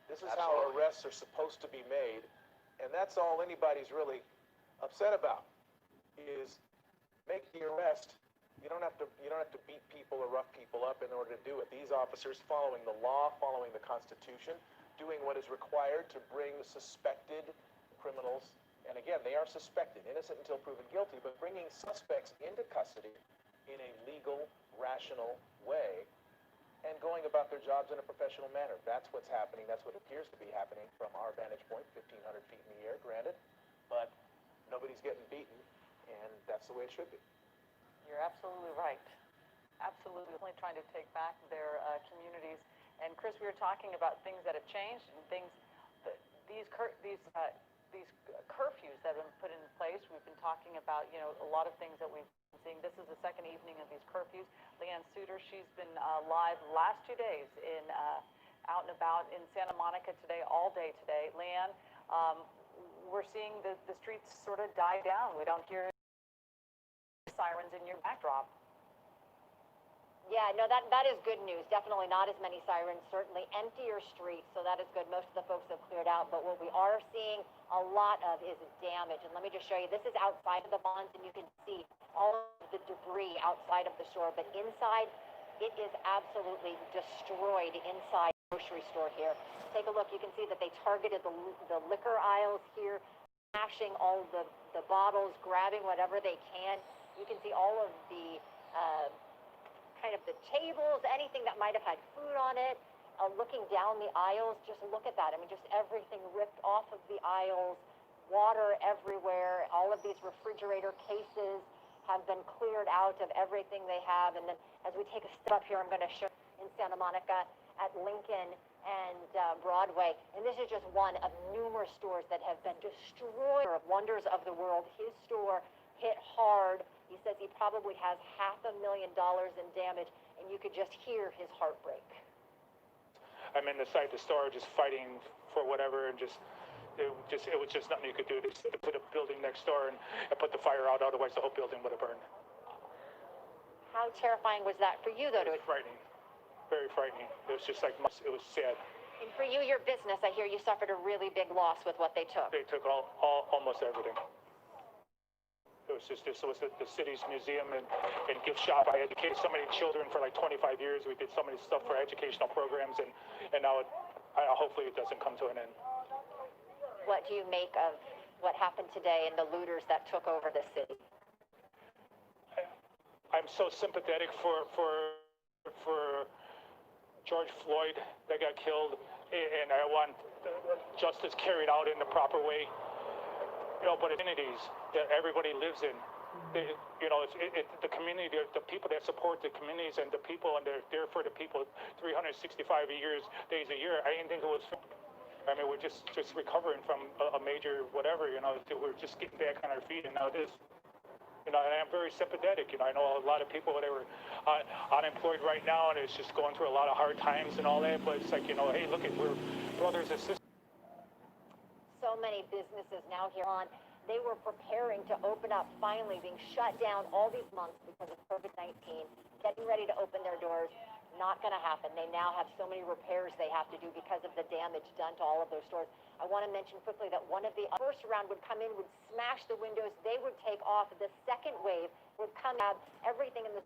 This is how arrests are supposed to be made, and that's all anybody's really upset about, is make the arrest. You don't have to beat people or rough people up in order to do it. These officers following the law, following the Constitution, doing what is required to bring suspected criminals, and again, they are suspected, innocent until proven guilty, but bringing suspects into custody in a legal, rational way, and going about their jobs in a professional manner. That's what's happening. That's what appears to be happening from our vantage point, 1,500 feet in the air, granted, but nobody's getting beaten, and that's the way it should be. You're absolutely right. Absolutely trying to take back their communities. And Chris, we were talking about things that have changed and things that these curfews that have been put in place. We've been talking about, you know, a lot of things that we've been seeing. This is the second evening of these curfews. Leanne Suter, she's been live the last 2 days in out and about in Santa Monica today, all day today. Leanne, we're seeing the streets sort of die down. We don't hear sirens in your backdrop. Yeah, no, that is good news. Definitely not as many sirens, certainly emptier streets, so that is good. Most of the folks have cleared out, but what we are seeing a lot of is damage. And let me just show you, this is outside of the bonds, and you can see all of the debris outside of the store, but inside, it is absolutely destroyed inside the grocery store here. Take a look. You can see that they targeted the liquor aisles here, smashing all the bottles, grabbing whatever they can. You can see all of the kind of the tables, anything that might have had food on it. Looking down the aisles, just look at that. I mean, just everything ripped off of the aisles, water everywhere. All of these refrigerator cases have been cleared out of everything they have. And then as we take a step up here, I'm going to show in Santa Monica at Lincoln and Broadway. And this is just one of numerous stores that have been destroyed. Of Wonders of the World, his store hit hard. He says he probably has $500,000 in damage, and you could just hear his heart break. I'm inside the store just fighting for whatever, and it was just nothing you could do to the building next door and put the fire out, otherwise the whole building would have burned. How terrifying was that for you, though? It was frightening, very frightening. It was just like, it was sad. And for you, your business, I hear you suffered a really big loss with what they took. They took almost everything. It was the city's museum and gift shop. I educated so many children for like 25 years. We did so many stuff for educational programs, and now hopefully it doesn't come to an end. What do you make of what happened today and the looters that took over the city? I'm so sympathetic for George Floyd that got killed, and I want justice carried out in the proper way. You know, but communities that everybody lives in, the community, the people that support the communities and the people, and they're there for the people 365 days a year. I didn't think it was. I mean, we're just recovering from a major whatever. You know, we're just getting back on our feet, and now this. You know, and I'm very sympathetic. You know, I know a lot of people that were unemployed right now, and it's just going through a lot of hard times and all that. But it's like, you know, hey, look, we're brothers and sisters. So many businesses now here on, they were preparing to open up, finally being shut down all these months because of COVID-19, getting ready to open their doors. Not going to happen. They now have so many repairs they have to do because of the damage done to all of those stores. I want to mention quickly that one of the first round would come in, would smash the windows, they would take off. The second wave would come out, everything in the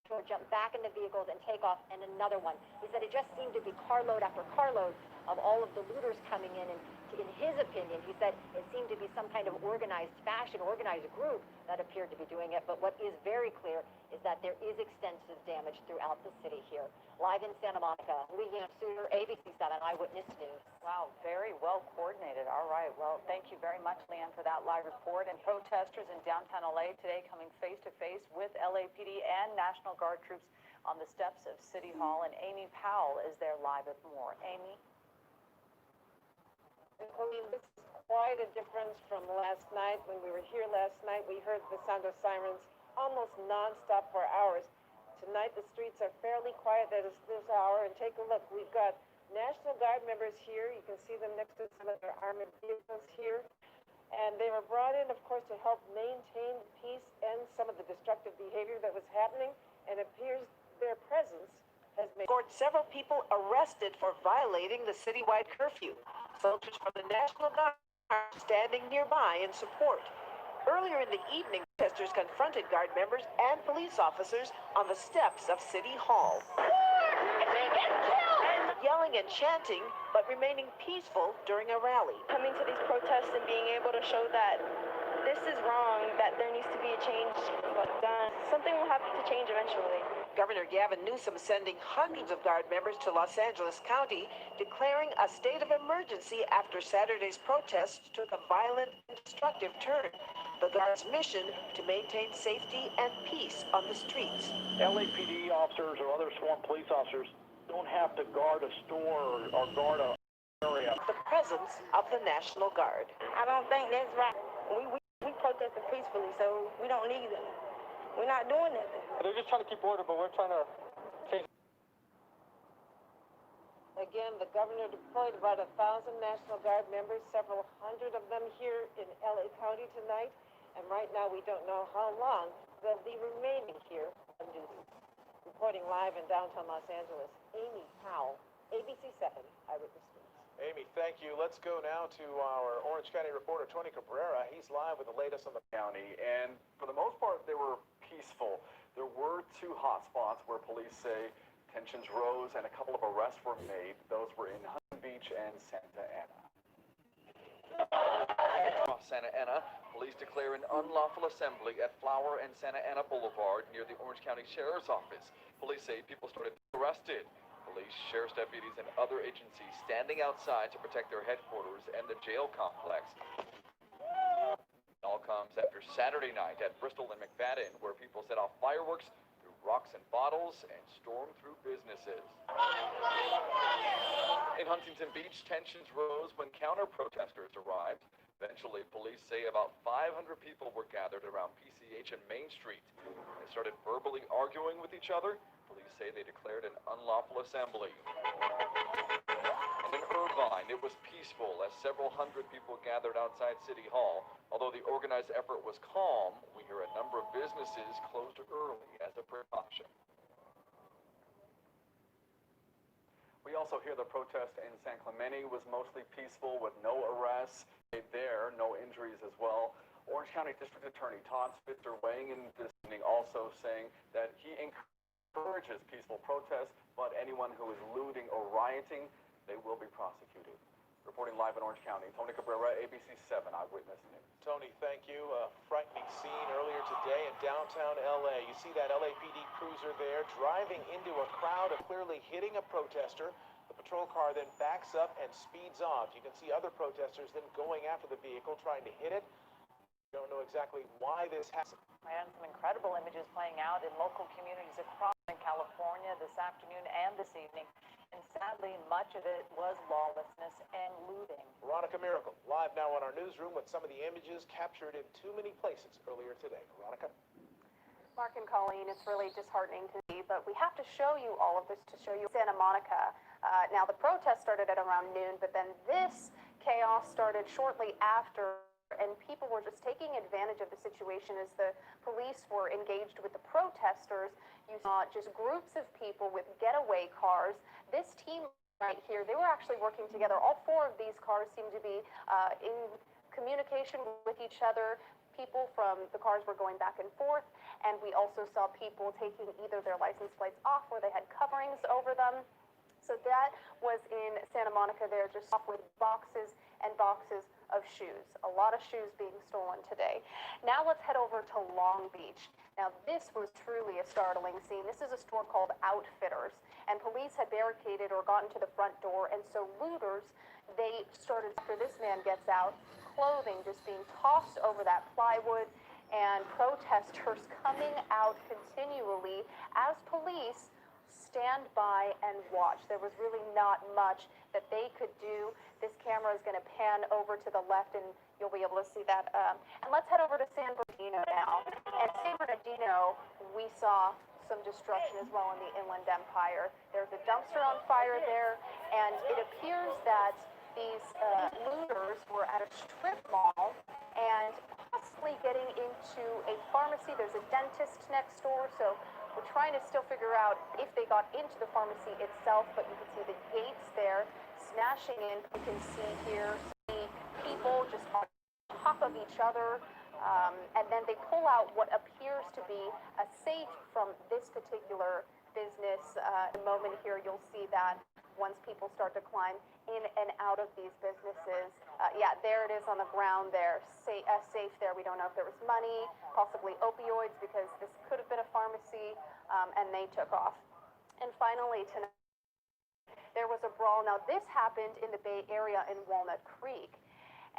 store, jump back in the vehicles and take off, and another one. He said it just seemed to be carload after carload of all of the looters coming in, and in his opinion, he said it seemed to be some kind of organized fashion, organized group that appeared to be doing it. But what is very clear is that there is extensive damage throughout the city here. Live in Santa Monica, Leanne Suter, ABC 7 Eyewitness News. Wow, very well coordinated. All right. Well, thank you very much, Leanne, for that live report. And protesters in downtown LA today coming face to face with LAPD and National Guard troops on the steps of City Hall. And Amy Powell is there live with more. Amy? Colleen, this is quite a difference from last night. When we were here last night, we heard the sound of sirens almost nonstop for hours. Tonight, the streets are fairly quiet at this hour. And take a look. We've got National Guard members here. You can see them next to some of their armored vehicles here. And they were brought in, of course, to help maintain peace and some of the destructive behavior that was happening. And it appears their presence has made several people arrested for violating the citywide curfew. Soldiers from the National Guard are standing nearby in support. Earlier in the evening, protesters confronted Guard members and police officers on the steps of City Hall. Yelling and chanting, but remaining peaceful during a rally. Coming to these protests and being able to show that this is wrong, that there needs to be a change done. Something will have to change eventually. Governor Gavin Newsom sending hundreds of Guard members to Los Angeles County, declaring a state of emergency after Saturday's protests took a violent and destructive turn. The Guard's mission to maintain safety and peace on the streets. LAPD officers or other sworn police officers don't have to guard a store or guard a area. The presence of the National Guard. I don't think that's right. We protested peacefully, so we don't need them. We're not doing nothing. They're just trying to keep order, but we're trying to change. Again, the governor deployed about 1,000 National Guard members, several hundred of them here in LA County tonight. And right now, we don't know how long they'll be remaining here on duty. Reporting live in downtown Los Angeles, Amy Powell, ABC 7 Eyewitness News. Amy, thank you. Let's go now to our Orange County reporter, Tony Cabrera. He's live with the latest on the county. And for the most part, they were peaceful. There were two hot spots where police say tensions rose and a couple of arrests were made. Those were in Huntington Beach and Santa Ana. Off Santa Ana, police declare an unlawful assembly at Flower and Santa Ana Boulevard near the Orange County Sheriff's Office. Police say people started arrested. Police, sheriff's deputies, and other agencies standing outside to protect their headquarters and the jail complex. It all comes after Saturday night at Bristol and McFadden, where people set off fireworks, threw rocks and bottles, and stormed through businesses. In Huntington Beach, tensions rose when counter-protesters arrived. Eventually, police say about 500 people were gathered around PCH and Main Street. They started verbally arguing with each other. Police say they declared an unlawful assembly. And in Irvine, it was peaceful as several hundred people gathered outside City Hall. Although the organized effort was calm, we hear a number of businesses closed early as a precaution. We also hear the protest in San Clemente was mostly peaceful with no arrests. There, no injuries as well. Orange County District Attorney Todd Spitzer weighing in this evening, also saying that he encourages peaceful protests, but anyone who is looting or rioting, they will be prosecuted. Reporting live in Orange County, Tony Cabrera, ABC 7 Eyewitness News. Tony, thank you. A frightening scene earlier today in downtown LA. You see that LAPD cruiser there driving into a crowd of clearly hitting a protester. The patrol car then backs up and speeds off. You can see other protesters then going after the vehicle, trying to hit it. We don't know exactly why this happened. And some incredible images playing out in local communities across California this afternoon and this evening. And sadly, much of it was lawlessness and looting. Veronica Miracle, live now in our newsroom with some of the images captured in too many places earlier today. Veronica? Mark and Colleen, it's really disheartening to see, but we have to show you all of this to show you Santa Monica. Now, the protest started at around noon, but then this chaos started shortly after, and people were just taking advantage of the situation as the police were engaged with the protesters. You saw just groups of people with getaway cars. This team right here, they were actually working together. All four of these cars seem to be in communication with each other. People from the cars were going back and forth, and we also saw people taking either their license plates off or they had coverings over them. So that was in Santa Monica there, just off with boxes and boxes of shoes. A lot of shoes being stolen today. Now let's head over to Long Beach. Now this was truly a startling scene. This is a store called Outfitters, and police had barricaded or gotten to the front door, and so looters, they started, after this man gets out, clothing just being tossed over that plywood, and protesters coming out continually as police stand by and watch. There was really not much that they could do. This camera is going to pan over to the left, and you'll be able to see that. And let's head over to San Bernardino now. And San Bernardino, we saw some destruction as well in the Inland Empire. There's a dumpster on fire there, and it appears that these looters were at a strip mall and possibly getting into a pharmacy. There's a dentist next door, so we're trying to still figure out if they got into the pharmacy itself, but you can see the gates there smashing in. You can see here people just on top of each other, and then they pull out what appears to be a safe from this particular business. In a moment here, you'll see that once people start to climb in and out of these businesses. Yeah, there it is on the ground there, safe there. We don't know if there was money, possibly opioids, because this could have been a pharmacy, and they took off. And finally, tonight, there was a brawl. Now, this happened in the Bay Area in Walnut Creek.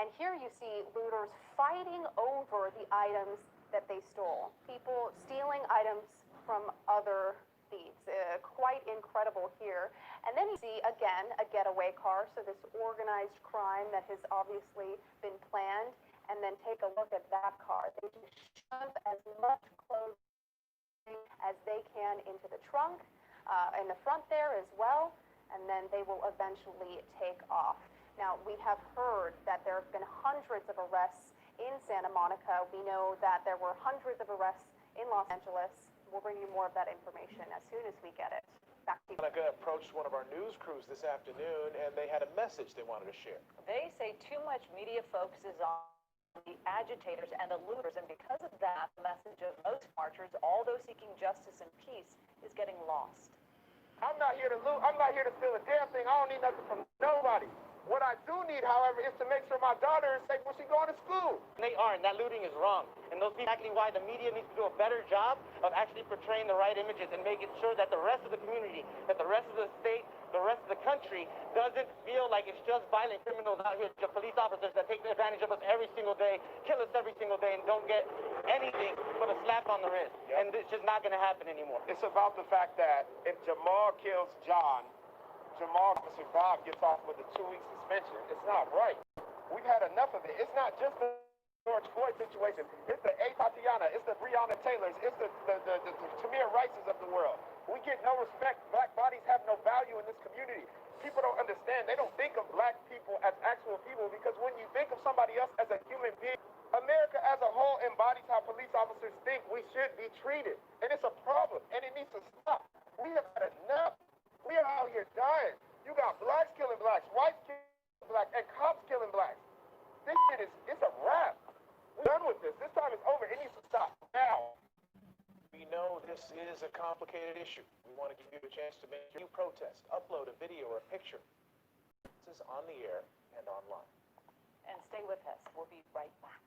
And here you see looters fighting over the items that they stole. People stealing items from other thieves. Quite incredible here. And then you see, again, a getaway car. So this organized crime that has obviously been planned. And then take a look at that car. They just shove as much clothing as they can into the trunk, in the front there as well. And then they will eventually take off. Now, we have heard that there have been hundreds of arrests in Santa Monica. We know that there were hundreds of arrests in Los Angeles. We'll bring you more of that information as soon as we get it. Back to you. Monica approached one of our news crews this afternoon, and they had a message they wanted to share. They say too much media focuses on the agitators and the looters, and because of that, the message of most marchers, all those seeking justice and peace, is getting lost. I'm not here to loot. I'm not here to steal a damn thing. I don't need nothing from nobody. What I do need, however, is to make sure my daughter is safe when she going to school. They aren't. That looting is wrong. And those people exactly why the media needs to do a better job of actually portraying the right images and making sure that the rest of the community, that the rest of the state, the rest of the country doesn't feel like it's just violent criminals out here, the police officers that take advantage of us every single day, kill us every single day, and don't get anything but a slap on the wrist. Yep. And it's just not going to happen anymore. It's about the fact that if Jamal kills John, Jamal Officer Bob gets off with a 2-week suspension. It's not right. We've had enough of it. It's not just the George Floyd situation. It's the A. Tatiana. It's the Breonna Taylors. It's the Tamir Rices of the world. We get no respect. Black bodies have no value in this community. People don't understand. They don't think of black people as actual people, because when you think of somebody else as a human being, America as a whole embodies how police officers think we should be treated. And it's a problem, and it needs to stop. We have had enough. We are out here dying. You got blacks killing blacks, whites killing blacks, and cops killing blacks. This shit it's a wrap. We're done with this. This time is over. It needs to stop now. We know this is a complicated issue. We want to give you a chance to make your protest, upload a video or a picture. This is on the air and online. And stay with us. We'll be right back.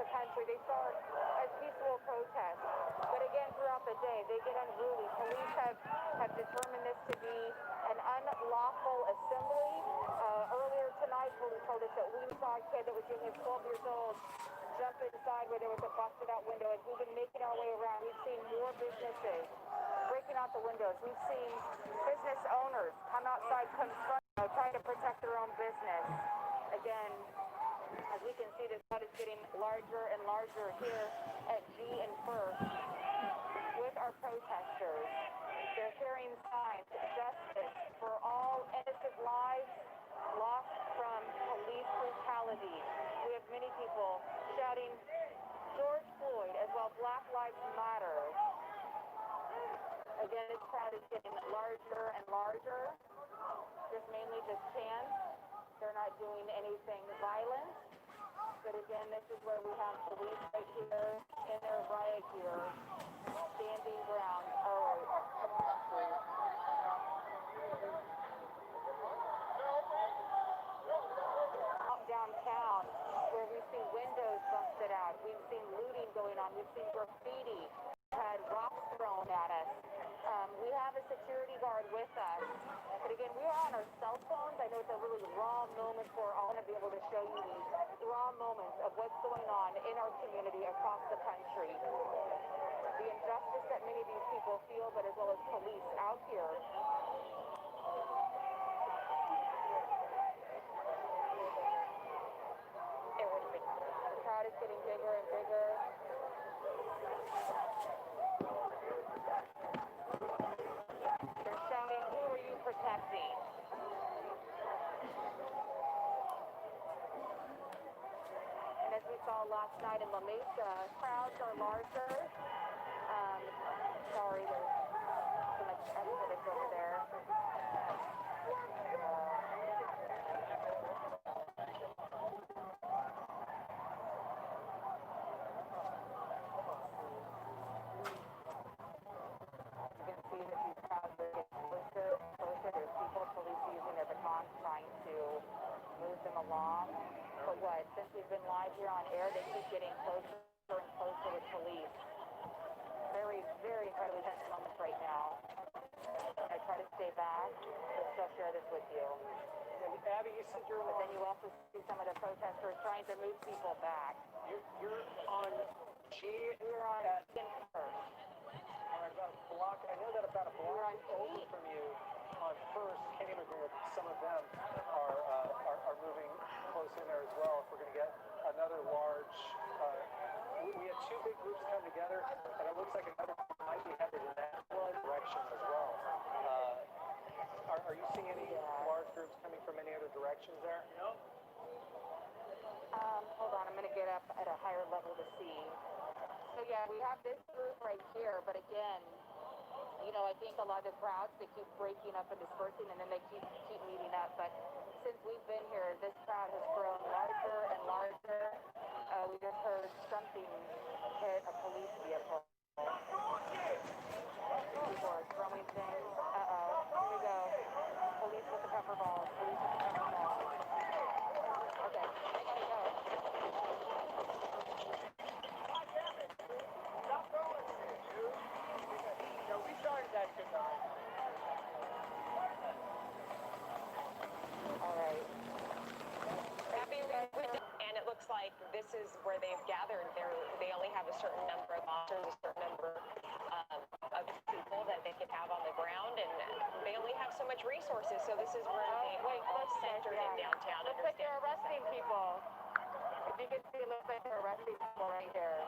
the country. They start as peaceful protests, but again, throughout the day, they get unruly. Police have determined this to be an unlawful assembly. Earlier tonight, police told us that we saw a kid that was young as 12 years old jump inside where there was a busted out window. As we've been making our way around, we've seen more businesses breaking out the windows. We've seen business owners come outside, confront, trying to protect their own business. Again, as we can see, this crowd is getting larger and larger here at G and First with our protesters. They're carrying signs, justice for all innocent lives lost from police brutality. We have many people shouting George Floyd as well, Black Lives Matter. Again, this crowd is getting larger and larger. Just mainly just chants. They're not doing anything violent. But again, this is where we have police right here in their riot gear, standing ground. All right, come on, please. Downtown, where we've seen windows busted out, we've seen looting going on, we've seen graffiti, had rocks thrown at us. We have a security guard with us, but again, we are on our cell phones. I know it's a really raw moment for all to be able to show you these raw moments of what's going on in our community across the country. The injustice that many of these people feel, but as well as police out here. The crowd is getting bigger and bigger. They're shouting, "Who are you protecting?" And as we saw last night in La Mesa, crowds are larger. Sorry, there's too much exodus over there. Along, but what? Since we've been live here on air, they keep getting closer and closer with police. Very, very incredibly tense moments right now. I try to stay back, but still share this with you. Abby, you said you're but then you also see some of the protesters trying to move people back. You're on G. We're on First. About a block. I know that about a block over from you on First Cambridge, some of them are moving close in there as well. If we're going to get another large, we had two big groups come together, and it looks like another might be headed in that direction as well. Are you seeing any large groups coming from any other directions there? No. Hold on, I'm going to get up at a higher level to see. So yeah, we have this group right here, but again, you know, I think a lot of the crowds, they keep breaking up and dispersing, and then they keep meeting up. But since we've been here, this crowd has grown larger and larger. We just heard something hit a police vehicle. People are throwing things. Here we go. Police with the pepper balls. Police with the pepper balls. Okay, I gotta go. Stop throwing shit, dude. No, we started that shit though. All right. And it looks like this is where they've gathered. They only have a certain number of officers, a certain number of people that they can have on the ground, and they only have so much resources. So this is where they all centered in downtown. Looks like they're arresting people. If you can see, it looks like they're arresting people right here.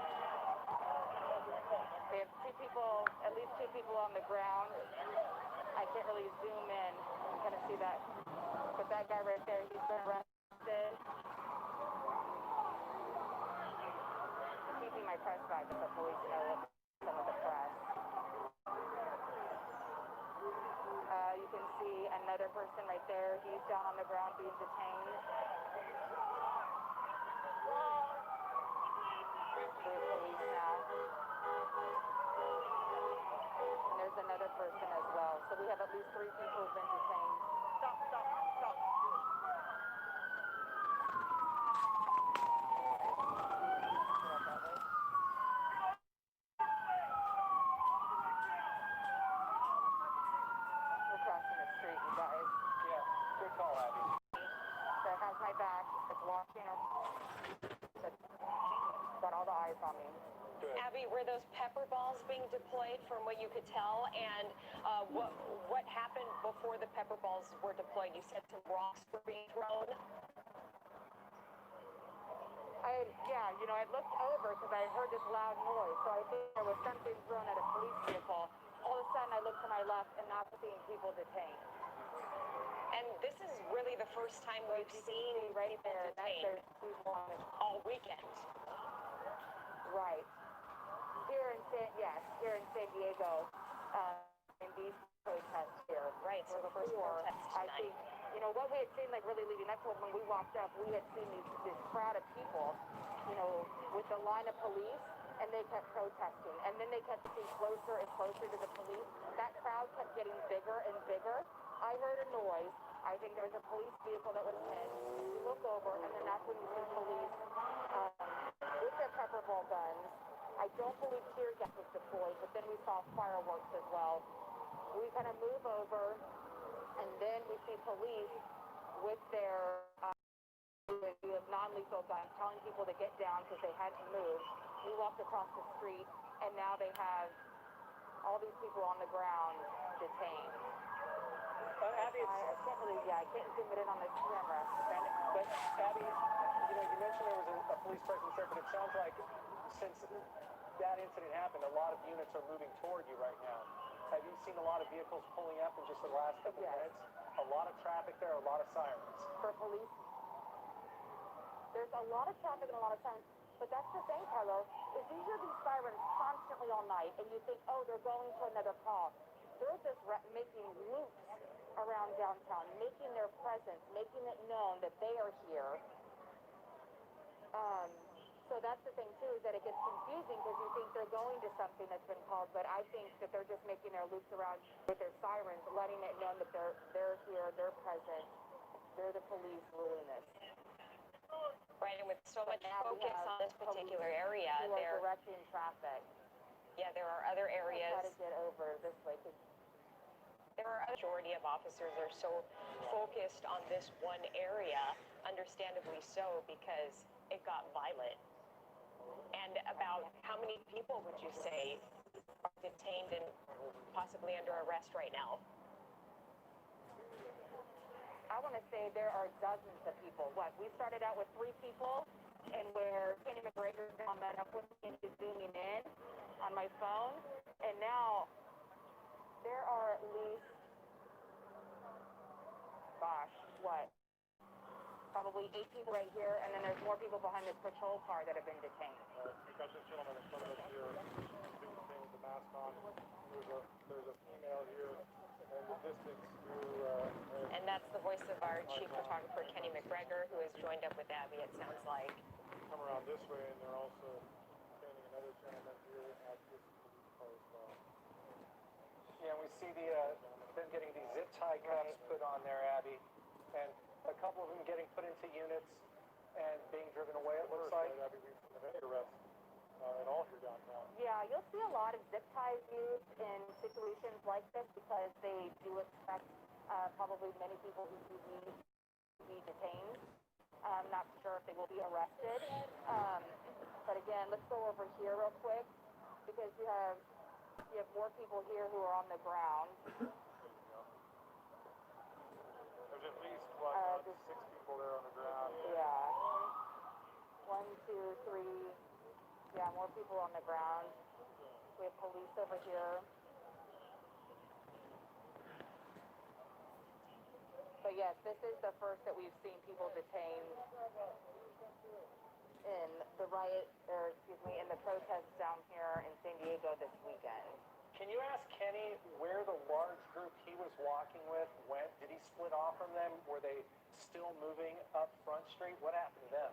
They have two people, at least two people on the ground. I can't really zoom in and kind of see that. But that guy right there, he's been arrested. I'm keeping my press back so the police know some of the press. You can see another person right there. He's down on the ground being detained. There's police now. And there's another person as well. So we have at least 3 people who've been detained. Stop, stop, stop. away from me. Abby, were those pepper balls being deployed from what you could tell? And what happened before the pepper balls were deployed? You said some rocks were being thrown. I looked over because I heard this loud noise, so I think there was something thrown at a police vehicle. All of a sudden, I looked to my left and not seeing people detained. And this is really the first time we've seen people detained all weekend. Right. Here in San Diego, in these protests here. Right, so the first protest I think, what we had seen, like, really leading up to it, when we walked up, we had seen this crowd of people, with a line of police, and they kept protesting. And then they kept getting closer and closer to the police. That crowd kept getting bigger and bigger. I heard a noise. I think there was a police vehicle that was hit. You look over, and then that's when you see police with their pepper ball guns. I don't believe tear gas was deployed, but then we saw fireworks as well. We kind of move over, and then we see police with their non-lethal guns telling people to get down because they hadn't moved. We walked across the street, and now they have all these people on the ground detained. Abby, I can't zoom it in on this camera. But Abby, you mentioned there was a police presence there, but it sounds like since that incident happened, a lot of units are moving toward you right now. Have you seen a lot of vehicles pulling up in just the last couple of minutes? A lot of traffic there, a lot of sirens. For police, there's a lot of traffic and a lot of sirens. But that's the thing, Carlo, is you hear these sirens constantly all night, and you think, oh, they're going to another call. They're just making loops around downtown, making their presence, making it known that they are here. So that's the thing, too, is that it gets confusing because you think they're going to something that's been called, but I think that they're just making their loops around with their sirens, letting it known that they're here, they're present, they're the police ruling this. Right, and with so much focus on this particular area, they're directing traffic. Yeah, there are other areas. Try to get over this way. There are a majority of officers are so focused on this one area, understandably so, because it got violent. And about how many people would you say are detained and possibly under arrest right now? I want to say there are dozens of people. We started out with 3 people, and where Kenny McGregor now met up with me and he's zooming in on my phone, and now there are at least, probably 8 people right here, and then there's more people behind this patrol car that have been detained. We've got this gentleman in front of us here doing the thing with the mask on. There's a female here in the distance who... and that's the voice of our chief photographer, Kenny McGregor, who has joined up with Abby, it sounds like. Come around this way, and they're also standing another gentleman here at this police car as well. Yeah, we see them getting these zip tie cuffs put on there, Abby, and a couple of them getting put into units and being driven away, it looks like. Abby, we've had arrests in all here downtown. Yeah, you'll see a lot of zip ties used in situations like this because they do expect probably many people who do be detained. I'm not sure if they will be arrested. But again, let's go over here real quick because you have more people here who are on the ground. There's at least, 6 people there on the ground. Yeah. 1, 2, 3. Yeah, more people on the ground. We have police over here. But yes, this is the first that we've seen people detained in the in the protests down here in San Diego this weekend. Can you ask Kenny where the large group he was walking with went? Did he split off from them? Were they still moving up Front Street? What happened to them?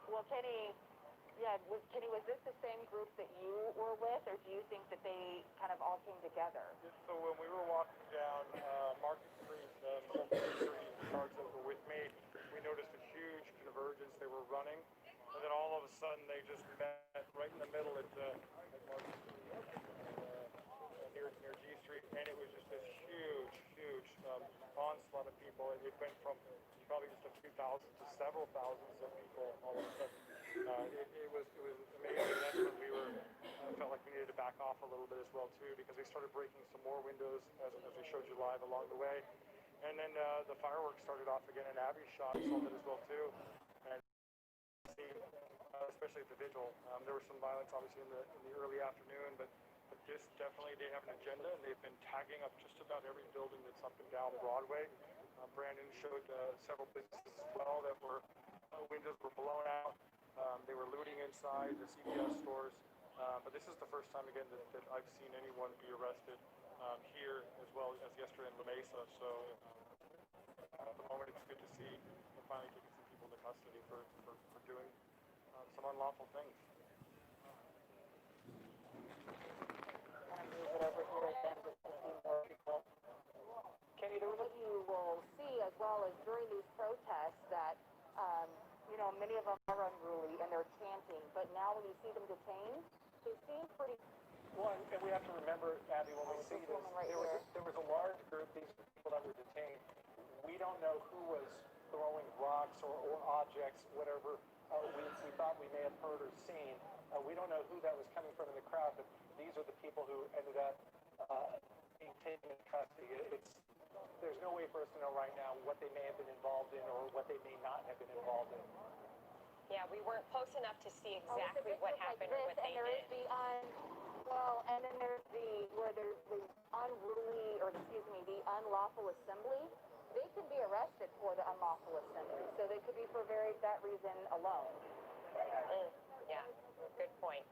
Well, Kenny, was this the same group that you were with, or do you think that they kind of all came together? So when we were walking down Market Street, cars that were with me, we noticed a huge convergence. They were running, and then all of a sudden they just met right in the middle at Market Street, near G Street, and it was just this huge onslaught of people. It went from probably just a few thousand to several thousands of people all of a sudden. it was amazing. That's when we were felt like we needed to back off a little bit as well too, because they started breaking some more windows as we showed you live along the way, and then the fireworks started off again, and Abby shot some of it as well too, and especially at the vigil. There was some violence obviously in the early afternoon, but this definitely, they have an agenda, and they've been tagging up just about every building that's up and down Broadway. Brandon showed several businesses as well that were windows were blown out. They were looting inside the CVS stores. But this is the first time again that I've seen anyone be arrested here as well as yesterday in La Mesa. So at the moment it's good to see we're finally taking some people into custody for doing some unlawful things. Kenny, what you will see as well as during these protests that, many of them are unruly and they're chanting, but now when you see them detained, they seem pretty... Well, and we have to remember, Abby, when we see this, there was a large group, these people that were detained. We don't know who was throwing rocks or objects, whatever we thought we may have heard or seen. We don't know who that was coming from in the crowd, but these are the people who ended up being taken into custody. There's no way for us to know right now what they may have been involved in or what they may not have been involved in. Yeah, we weren't close enough to see exactly what happened or what they did. And then there's where there's the the unlawful assembly. They could be arrested for the unlawful assembly, so they could be for that reason alone. Yeah, good point.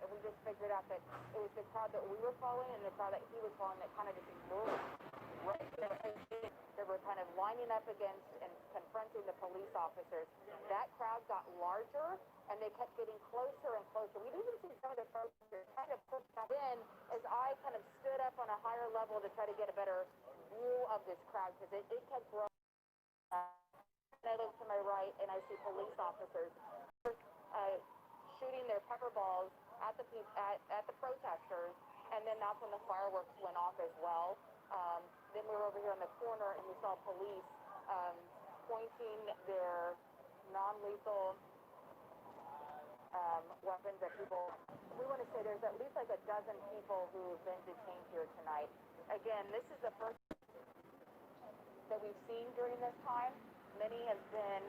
We just figured out that it was the crowd that we were following and the crowd that he was following that kind of just ignored him. Right. They were kind of lining up against and confronting the police officers. That crowd got larger and they kept getting closer and closer. We'd even see some of the protesters kind of push back in as I kind of stood up on a higher level to try to get a better view of this crowd because it kept growing. And I look to my right and I see police officers shooting their pepper balls at the protesters, and then that's when the fireworks went off as well. Then we were over here in the corner and we saw police pointing their non-lethal weapons at people. We want to say there's at least like a dozen people who have been detained here tonight. Again, this is the first that we've seen during this time. many have been,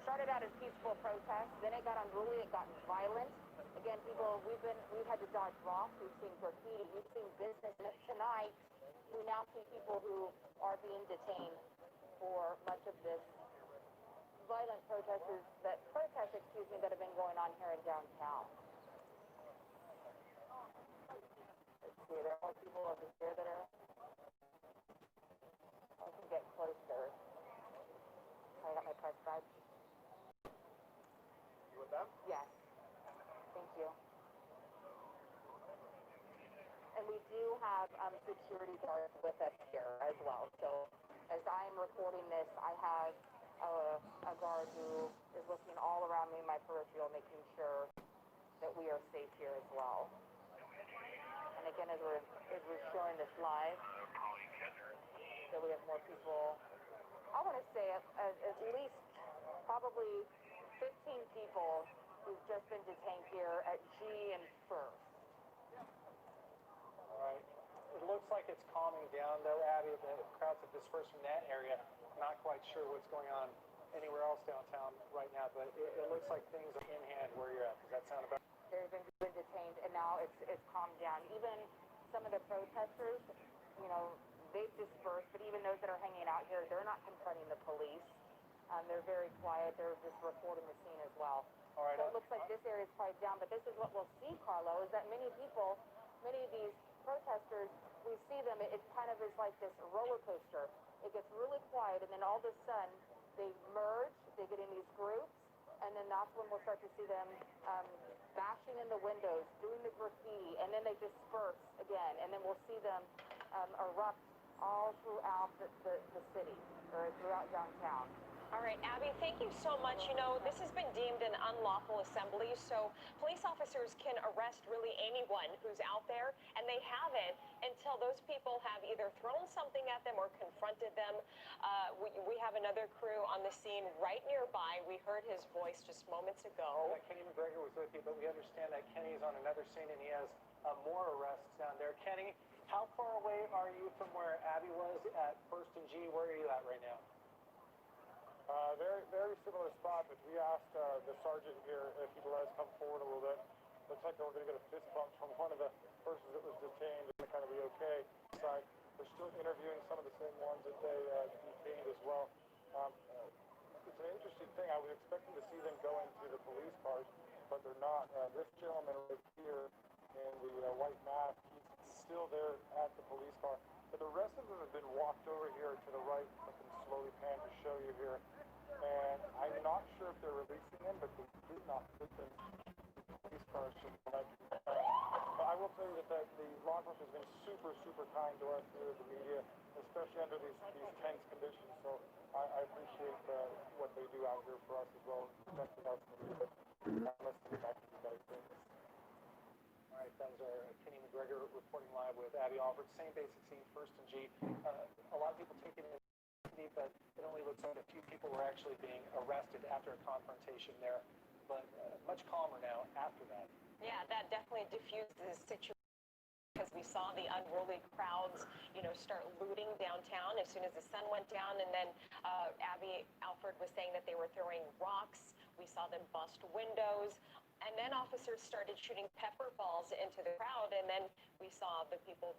started out as peaceful protests, then it got unruly, it got violent. Again, we've had to dodge rocks, we've seen graffiti, we've seen business, and tonight we now see people who are being detained for much of this violent protests that have been going on here in downtown. Let's see, there are more people over here that are, I can get closer. I got my press badge. You with them? Yes. Thank you. And we do have security guards with us here as well. So as I'm recording this, I have a guard who is looking all around me in my peripheral, making sure that we are safe here as well. And again, as we're showing this live, that we have more people. I want to say at least probably 15 people who've just been detained here at G and First. All right. It looks like it's calming down, though, Abby. The crowds have dispersed from that area. Not quite sure what's going on anywhere else downtown right now, but it looks like things are in hand where you're at. Does that sound about? They've been detained, and now it's calmed down. Even some of the protesters, they've dispersed, but even those that are hanging out here, they're not confronting the police. They're very quiet. They're just reporting the scene as well. All right, so it looks like this area is quiet down, but this is what we'll see, Carlo, is that many of these protesters, we see them, it kind of is like this roller coaster. It gets really quiet, and then all of a sudden, they merge, they get in these groups, and then that's when we'll start to see them bashing in the windows, doing the graffiti, and then they disperse again, and then we'll see them erupt all throughout the city, or throughout downtown. All right, Abby, thank you so much. This has been deemed an unlawful assembly, so police officers can arrest really anyone who's out there, and they haven't until those people have either thrown something at them or confronted them. We have another crew on the scene right nearby. We heard his voice just moments ago. Kenny McGregor was with you, but we understand that Kenny's on another scene and he has more arrests down there. Kenny, how far away are you from where Abby was at First and G? Where are you at right now? Very, very similar spot, but we asked the sergeant here if he'd let us come forward a little bit. Looks like we're going to get a fist bump from one of the persons that was detained and kind of be okay. They're still interviewing some of the same ones that they detained as well. It's an interesting thing. I was expecting to see them go into the police cars, but they're not. This gentleman right here in the white mask, he's still there at the police car. But the rest of them have been walked over here to the right. I can slowly pan to show you here. And I'm not sure if they're releasing them, but they did not put them in police cars. But I will tell you that the law enforcement has been super, super kind to us here, the media, especially under these tense conditions. So I appreciate what they do out here for us as well, protecting us. Let's get back to you guys. All right, that was our Kenny McGregor reporting live with Abby Alford. Same basic scene, First and G. A lot of people take it in, but it only looks like a few people were actually being arrested after a confrontation there. But much calmer now after that. Yeah, that definitely diffused the situation because we saw the unruly crowds, start looting downtown as soon as the sun went down. And then Abby Alford was saying that they were throwing rocks. We saw them bust windows. And then officers started shooting pepper balls into the crowd. And then we saw the people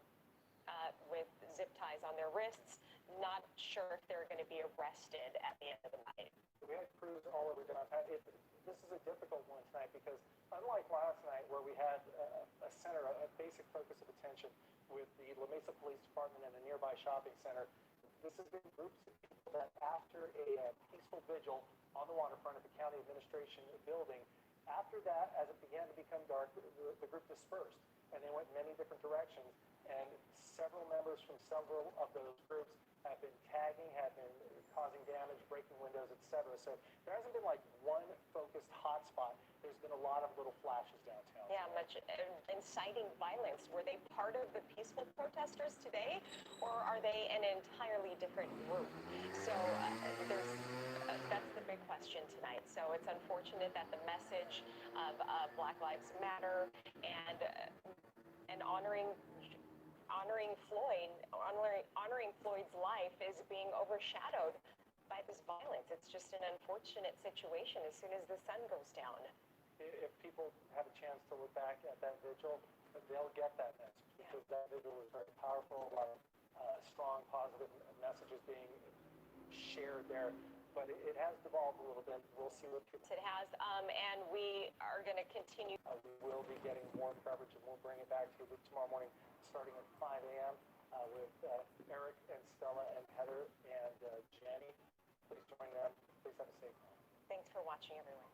with zip ties on their wrists, not sure if they're going to be arrested at the end of the night. We had crews all over downtown. This is a difficult one tonight because unlike last night where we had a center, a basic focus of attention with the La Mesa Police Department and the nearby shopping center, this has been groups of people that after a peaceful vigil on the waterfront at the county administration building, after that, as it began to become dark, the group dispersed and they went in many different directions. And several members from several of those groups have been tagging, have been causing damage, breaking windows, etc. So there hasn't been like one focused hotspot. There's been a lot of little flashes downtown. Yeah, much inciting violence. Were they part of the peaceful protesters today, or are they an entirely different group? So that's the big question tonight. So it's unfortunate that the message of Black Lives Matter and honoring Floyd's life is being overshadowed by this violence. It's just an unfortunate situation as soon as the sun goes down. If people have a chance to look back at that vigil, they'll get that message, because that vigil was very powerful, a lot of strong, positive messages being shared there. But it has devolved a little bit. We'll see what it has, and we are going to continue. We will be getting more coverage, and we'll bring it back to you tomorrow morning, starting at 5 a.m. With Eric and Stella and Heather and Jenny. Please join them. Please have a safe night. Thanks for watching, everyone.